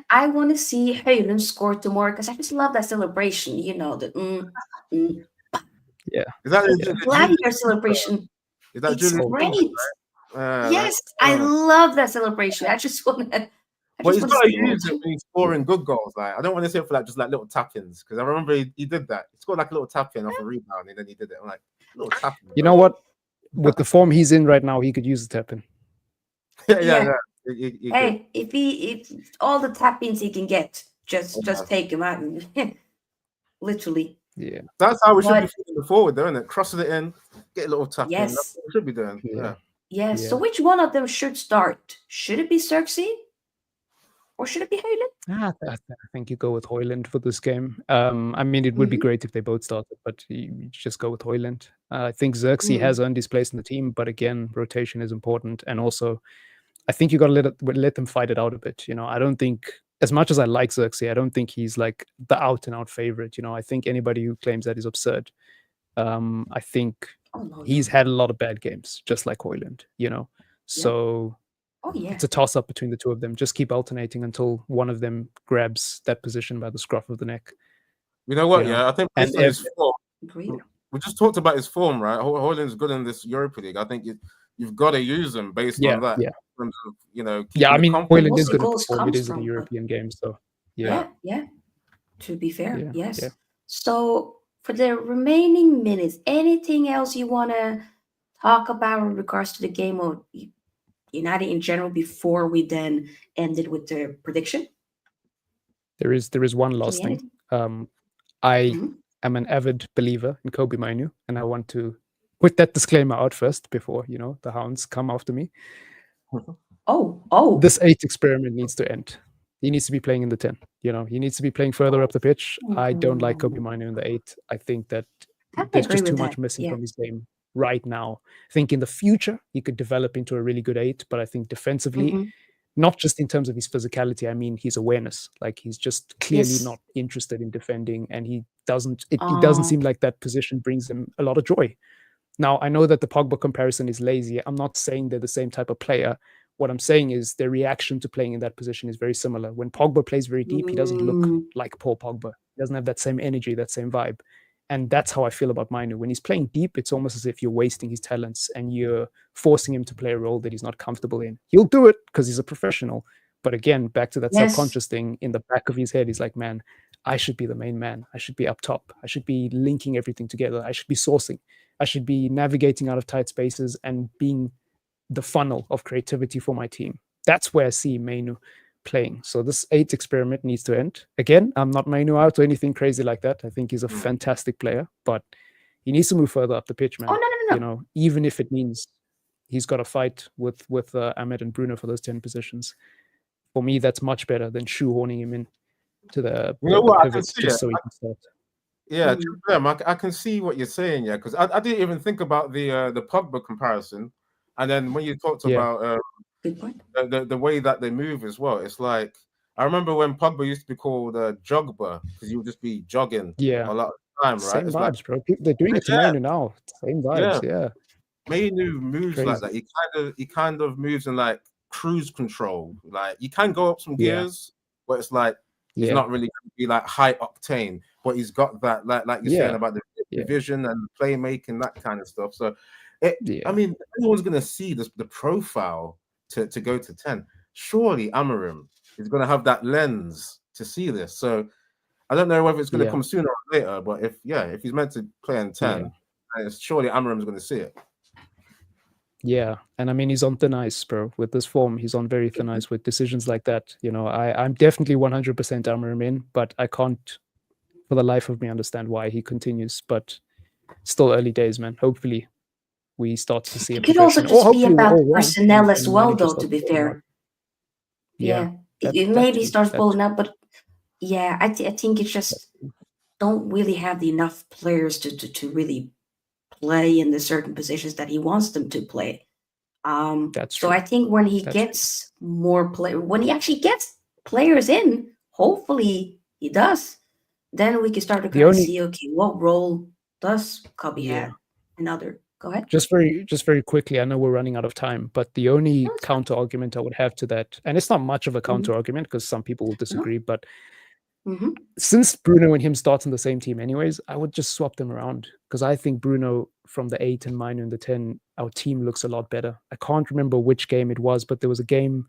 I wanna see Hojlund score tomorrow because I just love that celebration. The yeah. Is that Gladiator celebration? Is that it's great? Yes, I love that celebration. I just want to. But he's got to use it when he's scoring good goals. Like I don't want to see it for just little tap-ins because I remember he did that. He scored like a little tap-in off a rebound and then he did it. I'm like little tap-in. You know what? With the form he's in right now, he could use the tap-in. Yeah. Hey, if all the tap-ins he can get, just take him out. Literally. Yeah, that's how we should be feeling forward, though, isn't it? Crossing it in, get a little tap in. That's what we should be doing. Yeah. So which one of them should start? Should it be Zirkzee? Or should it be Hojlund? I think you go with Hojlund for this game. I mean, it would be great if they both started, but you just go with Hojlund. I think Zirkzee has earned his place in the team, but again, rotation is important. And also, I think you got to let them fight it out a bit. I don't think, as much as I like Zirkzee, I don't think he's like the out-and-out favorite. I think anybody who claims that is absurd. I think he's had a lot of bad games, just like Hojlund, So... it's a toss-up between the two of them. Just keep alternating until one of them grabs that position by the scruff of the neck. You know what? I think his form, we just talked about his form, right? Hojlund's good in this Europa League. I think you've got to use him based on that. Yeah. In terms of, I mean, Hojlund is good in form. It is in the European game, so yeah. To be fair, yes. Yeah. So for the remaining minutes, anything else you want to talk about in regards to the game of United in general before we then ended with the prediction? There is one last thing. I am an avid believer in Kobbie Mainoo, and I want to put that disclaimer out first before the hounds come after me. This 8 experiment needs to end. He needs to be playing in the 10. He needs to be playing further up the pitch. I don't like Kobbie Mainoo in the 8. I think that there's just too much missing from his game right now. I think in the future he could develop into a really good 8, but I think defensively, not just in terms of his physicality, I mean his awareness. Like he's just clearly not interested in defending, and it doesn't seem like that position brings him a lot of joy. Now, I know that the Pogba comparison is lazy. I'm not saying they're the same type of player. What I'm saying is their reaction to playing in that position is very similar. When Pogba plays very deep, he doesn't look like Paul Pogba. He doesn't have that same energy, that same vibe. And that's how I feel about Mainoo. When he's playing deep, it's almost as if you're wasting his talents and you're forcing him to play a role that he's not comfortable in. He'll do it because he's a professional. But again, back to that subconscious thing in the back of his head, he's like, man, I should be the main man. I should be up top. I should be linking everything together. I should be sourcing. I should be navigating out of tight spaces and being the funnel of creativity for my team. That's where I see Mainoo. playing. So this 8 experiment needs to end. Again, I'm not Mainu out or anything crazy like that. I think he's a fantastic player, but he needs to move further up the pitch, man. Oh, no. You know, even if it means he's got to fight with Ahmed and Bruno for those 10 positions. For me, that's much better than shoehorning him in to the pivots just so he can start. Yeah, I can see what you're saying, yeah, because I didn't even think about the Pogba comparison, and then when you talked about the way that they move as well, it's like I remember when Pogba used to be called Jogba because he would just be jogging a lot of the time, right? Same it's vibes, like, bro. They're doing it to Mainu now. Same vibes, yeah. Mainu moves like that. He kind of moves in like cruise control. Like you can go up some gears, but it's like he's not really going to be like high octane. But he's got that, like you're saying about the vision and the playmaking, that kind of stuff. So, I mean, everyone's going to see the profile to go to 10. Surely Amorim is going to have that lens to see this. So, I don't know whether it's going to come sooner or later. But if he's meant to play in 10, surely Amorim's going to see it. Yeah, and I mean he's on thin ice, bro. With this form, he's on very thin ice with decisions like that. You know, I'm definitely 100% Amorim in, but I can't for the life of me understand why he continues. But still early days, man. Hopefully we start to see it could also just be about personnel as well, though, to be fair. It maybe starts pulling up, but I think it's just don't really have the enough players to really play in the certain positions that he wants them to play. So I think when he gets more when he actually gets players in, hopefully he does, then we can start to kind of see, okay, what role does Cubby have? Another, go ahead. Just very quickly, I know we're running out of time, but the only counter argument I would have to that, and it's not much of a counter argument because some people will disagree, but since Bruno and him start on the same team anyways, I would just swap them around because I think Bruno from the 8 and Mainu in the 10, our team looks a lot better. I can't remember which game it was, but there was a game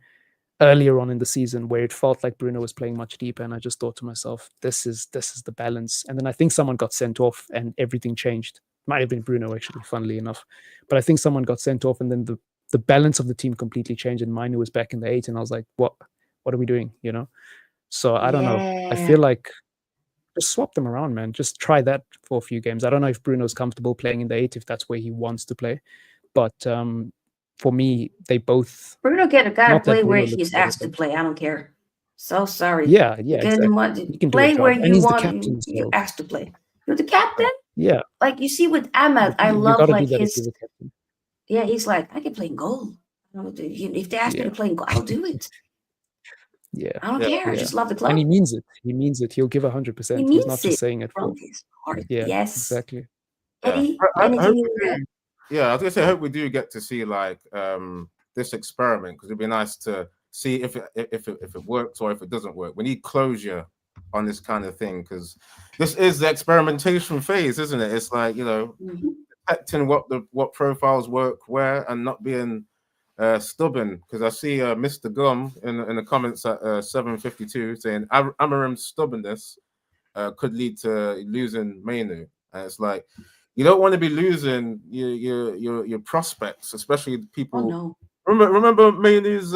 earlier on in the season where it felt like Bruno was playing much deeper, and I just thought to myself, this is the balance. And then I think someone got sent off and everything changed. Might have been Bruno, actually, funnily enough. But I think someone got sent off, and then the balance of the team completely changed, and Mainu was back in the 8, and I was like, what are we doing, you know? So I don't know. I feel like just swap them around, man. Just try that for a few games. I don't know if Bruno's comfortable playing in the 8, if that's where he wants to play. But for me, they both... Bruno gotta play where he's asked to play. I don't care. So sorry. Yeah, exactly. You can play where you want. You're asked to play. You're the captain? Yeah. Like you see with Ahmed, I love like his... Yeah, he's like, I can play in goal. If they ask me to play in goal, I'll do it. Yeah, I don't care. I just love the club, and he means it. He means it. He'll give 100%. He's not just saying it from his heart. Yeah, yes, exactly. Anything I was gonna say, I hope we do get to see like this experiment because it'd be nice to see if it works or if it doesn't work. We need closure on this kind of thing because this is the experimentation phase, isn't it? It's like detecting what profiles work where and not being stubborn, because I see Mr. Gum in the comments at 7:52 saying Amorim's stubbornness could lead to losing Mainu, and it's like you don't want to be losing your prospects, especially people. Oh, no. Remember Mainu's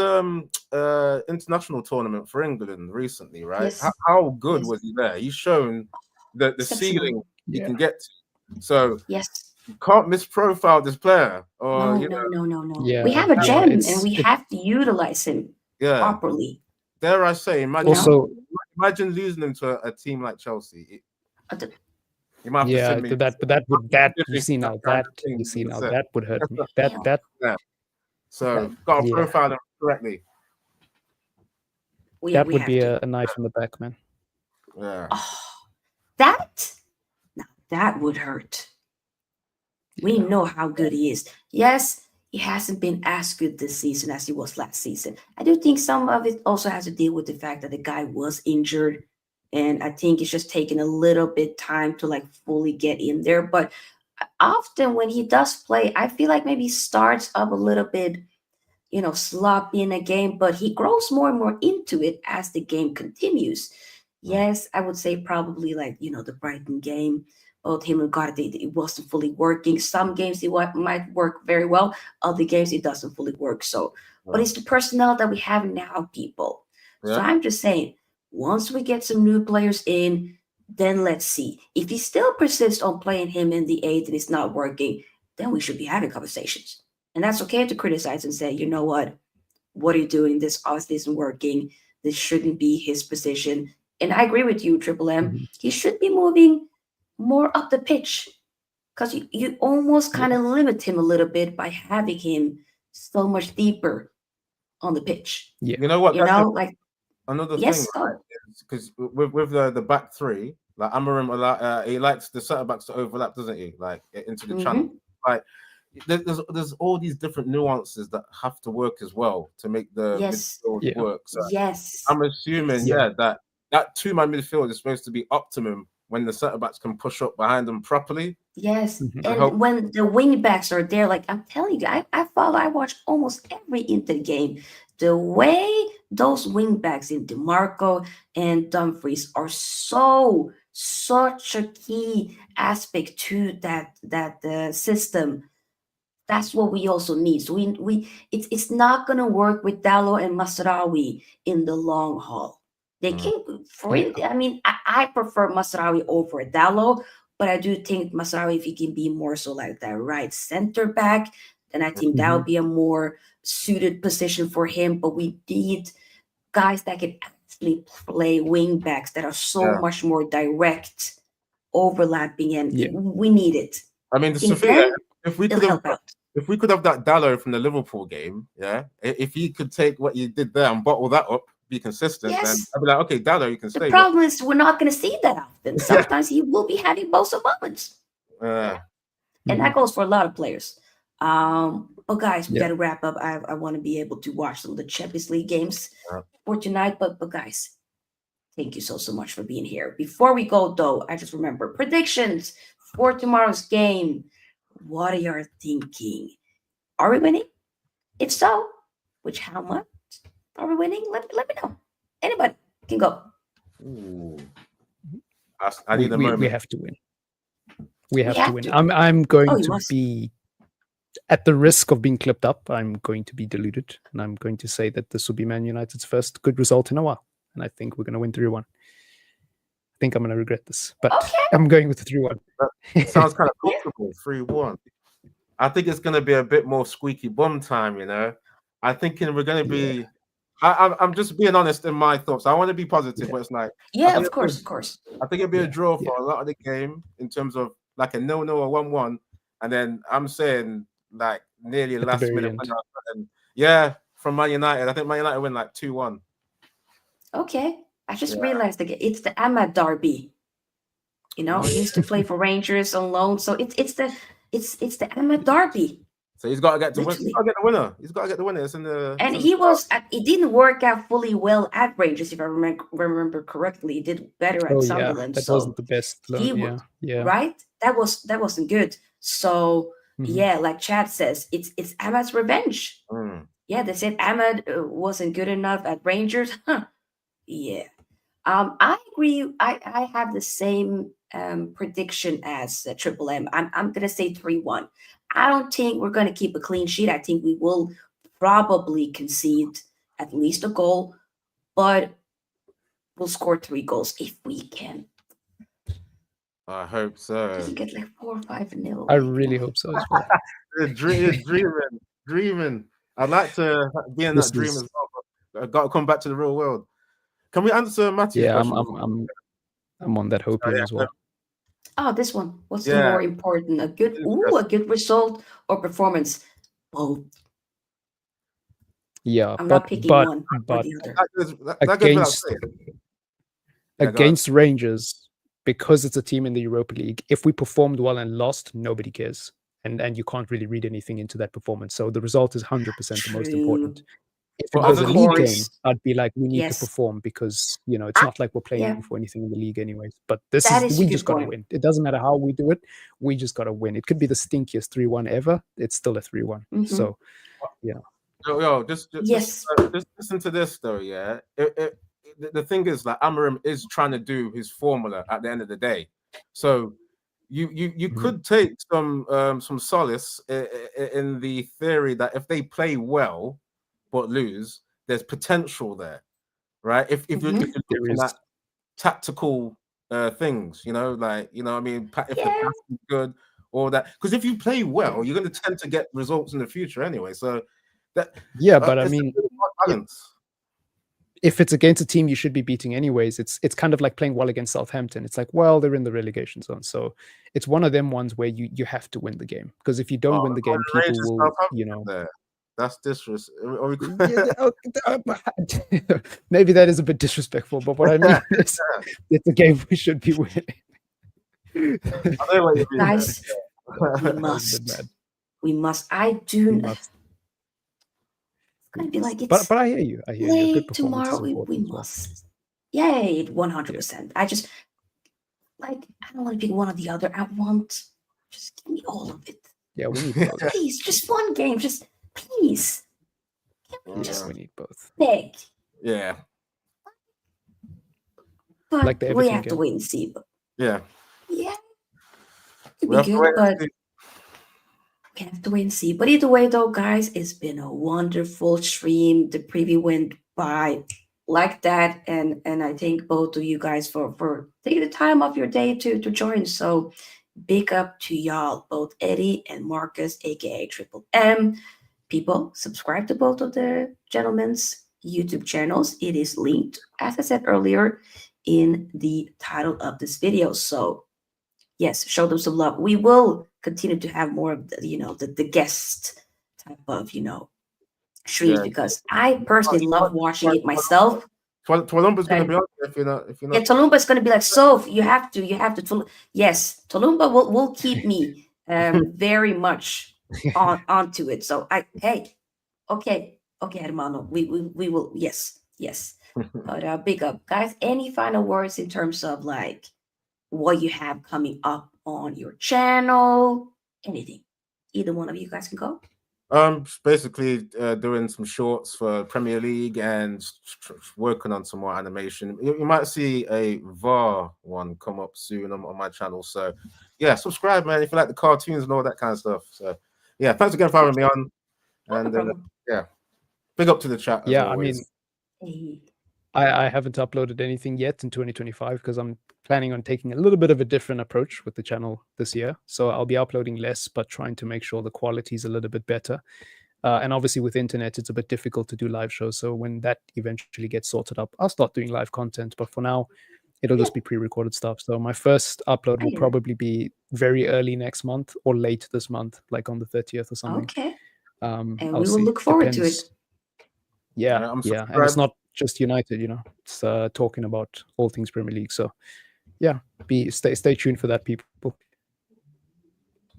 international tournament for England recently, right? Yes. How good was he there? He's shown the ceiling he can get to. So yes. You can't misprofile this player. Or, no. Yeah, we have a gem and we have to utilize him properly. Dare I say, imagine losing him to a team like Chelsea. You might have to that would hurt me. That. So got to profile him correctly. That would be a knife in the back, man. Yeah. That would hurt. We know how good he is. Yes, he hasn't been as good this season as he was last season. I do think some of it also has to deal with the fact that the guy was injured. And I think it's just taken a little bit time to like fully get in there. But often when he does play, I feel like maybe he starts up a little bit, sloppy in a game, but he grows more and more into it as the game continues. Yes, I would say probably like, the Brighton game. Both him and God, it wasn't fully working. Some games it might work very well. Other games it doesn't fully work. So, but it's the personnel that we have now, people. So I'm just saying, once we get some new players in, then let's see. If he still persists on playing him in the eighth and it's not working, then we should be having conversations. And that's okay to criticize and say, you know what are you doing? This obviously isn't working. This shouldn't be his position. And I agree with you, Triple M. Mhm. He should be moving more up the pitch because you almost kind of limit him a little bit by having him so much deeper on the pitch. Yeah. You know what? You know, like, Another thing, yes, God. because with the back three, like Amorim, he likes the centre backs to overlap, doesn't he? Like into the channel. Like there's all these different nuances that have to work as well to make the Yes. midfield work. So Yes. I'm assuming, Yes. that two-man midfield is supposed to be optimum when the centre backs can push up behind them properly. Yes. Mhm. And when the wing backs are there, like I'm telling you, I watch almost every Inter game. The way those wing backs in DeMarco and Dumfries are such a key aspect to that system. That's what we also need. So it's not gonna work with Dallo and Mazraoui in the long haul. They can I mean I prefer Mazraoui over Dallo, but I do think Mazraoui, if he can be more so like that right center back, then I think that would be a more suited position for him. But we need guys that can actually play wing backs that are so much more direct, overlapping, and we need it. I mean, Sofia, if we could have that Dallo from the Liverpool game, if he could take what you did there and bottle that up, be consistent, then I'd be like, okay, Dallo, you can stay. The problem is we're not going to see that often. Sometimes he will be having both moments. And that goes for a lot of players. But guys, we got to wrap up. I want to be able to watch some of the Champions League games for tonight. But guys, thank you so much for being here. Before we go, though, I just remember predictions for tomorrow's game. What are you thinking? Are we winning? If so, how much are we winning? Let me know. Anybody can go. Ooh. I need a moment. We have to win. We have to win. I'm going to be, at the risk of being clipped up, I'm going to be deluded. And I'm going to say that this will be Man United's first good result in a while. And I think we're going to win 3-1. I think I'm going to regret this. But I'm going with the 3-1. That sounds kind of comfortable, 3-1. I think it's going to be a bit more squeaky bum time, I think we're going to be... I'm just being honest in my thoughts. I want to be positive, but it's like... of course. I think it'll be a draw for a lot of the game in terms of like a 0-0 or 1-1. And then I'm saying like nearly last minute. From Man United. I think Man United win like 2-1. Okay. I just realized again, it's the Ahmad Derby. He used to play for Rangers on loan. So it's the Ahmad Derby. So he's got to get the winner. He's got to get the winner. It didn't work out fully well at Rangers, if I remember correctly. He did better at Sunderland. That wasn't the best. Right? That wasn't good. So like Chad says, it's Ahmad's revenge. Yeah, they said Ahmad wasn't good enough at Rangers. Yeah. I agree. I have the same prediction as Triple M. I'm gonna say 3-1. I don't think we're gonna keep a clean sheet. I think we will probably concede at least a goal, but we'll score 3 goals if we can. I hope so. Does it get like 4 or 5-0? I really hope so as well. Dreaming. I'd like to be in that dream as well, but I've got to come back to the real world. Can we answer Matthew's question? I'm on that hope here as well. Oh, this one. What's the more important? A good result or performance? Both. Yeah, I'm not picking one or the other. Against Rangers, because it's a team in the Europa League, if we performed well and lost, nobody cares. And you can't really read anything into that performance. So the result is 100% the most important. If it was a league game, I'd be like, we need to perform because, it's not like we're playing for anything in the league anyways. But we just got to win. It doesn't matter how we do it. We just got to win. It could be the stinkiest 3-1 ever. It's still a 3-1. So, yeah. Just listen to this though, yeah. The thing is, like, Amorim is trying to do his formula at the end of the day. So you could take some solace in the theory that if they play well but lose, there's potential there, right? If you're looking is. at tactical things, like I mean, if the Yeah. pass is good, all that. Because if you play well, you're going to tend to get results in the future anyway. So that but I it's a mean, good balance. if it's against a team you should be beating anyways, it's kind of like playing well against Southampton. It's like, well, they're in the relegation zone, so it's one of them ones where you have to win the game, because if you don't win the game, people Rangers will, Southampton there. That's disrespectful. Maybe that is a bit disrespectful, but what I mean is it's a game we should be winning. I know what you mean, Guys, we must. I do. It's gonna be like it's. But I hear you. Good performance tomorrow. We must. Yay, 100%. I just I don't want to pick one or the other. I want just give me all of it. Yeah, we need both. Please, just one game. Just please. We need both. Big. Yeah. But like the we Everton have to game. wait and see. But Yeah. Could be good, but we have to wait and see. But either way, though, guys, it's been a wonderful stream. The preview went by like that, and I thank both of you guys for taking the time off your day to join. So big up to y'all, both Eddie and Marcus, aka Triple M. People, subscribe to both of the gentlemen's YouTube channels. It is linked, as I said earlier, in the title of this video. So yes, show them some love. We will continue to have more of the guest type of streams, because I personally love watching it myself. Tolumba's going to be on if you're not. Yeah, Tolumba's going to be like, Soph, you have to. Yes, Tolumba will keep me very much onto it. So okay, hermano, we will. Yes. But big up, guys. Any final words in terms of like what you have coming up on your channel? Anything? Either one of you guys can go. Basically doing some shorts for Premier League and working on some more animation. You might see a VAR one come up soon on my channel. So yeah, subscribe, man, if you like the cartoons and all that kind of stuff. So yeah, thanks again for having me on. And yeah, big up to the chat. Yeah, I mean, I haven't uploaded anything yet in 2025 because I'm planning on taking a little bit of a different approach with the channel this year. So I'll be uploading less, but trying to make sure the quality is a little bit better. And obviously with internet, it's a bit difficult to do live shows. So when that eventually gets sorted up, I'll start doing live content. But for now, it'll just be pre-recorded stuff. So my first upload will probably be very early next month or late this month, like on the 30th or something. Okay. And we will look forward to it. Yeah. And it's not just United, it's talking about all things Premier League. So yeah, stay tuned for that, people.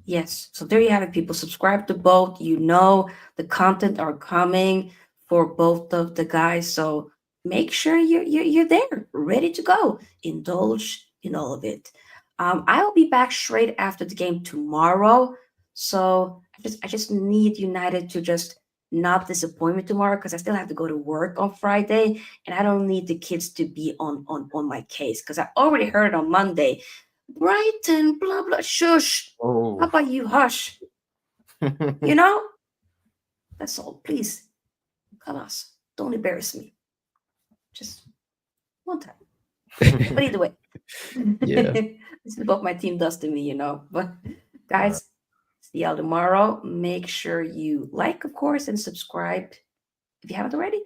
Yes, so there you have it, people. Subscribe to both. The content are coming for both of the guys, so make sure you're there, ready to go. Indulge in all of it. I'll be back straight after the game tomorrow, so I just need United to just not disappoint me tomorrow, because I still have to go to work on Friday, and I don't need the kids to be on my case, because I already heard on Monday, Brighton, blah blah, shush. Oh. How about you hush? That's all. Please, Kalas, don't embarrass me. Just one time. But either way, this is what my team does to me, But guys, see y'all tomorrow. Make sure you like, of course, and subscribe if you haven't already.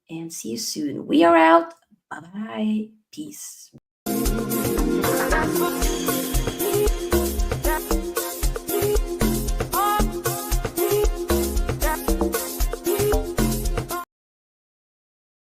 And see you soon. We are out. Bye-bye. Peace.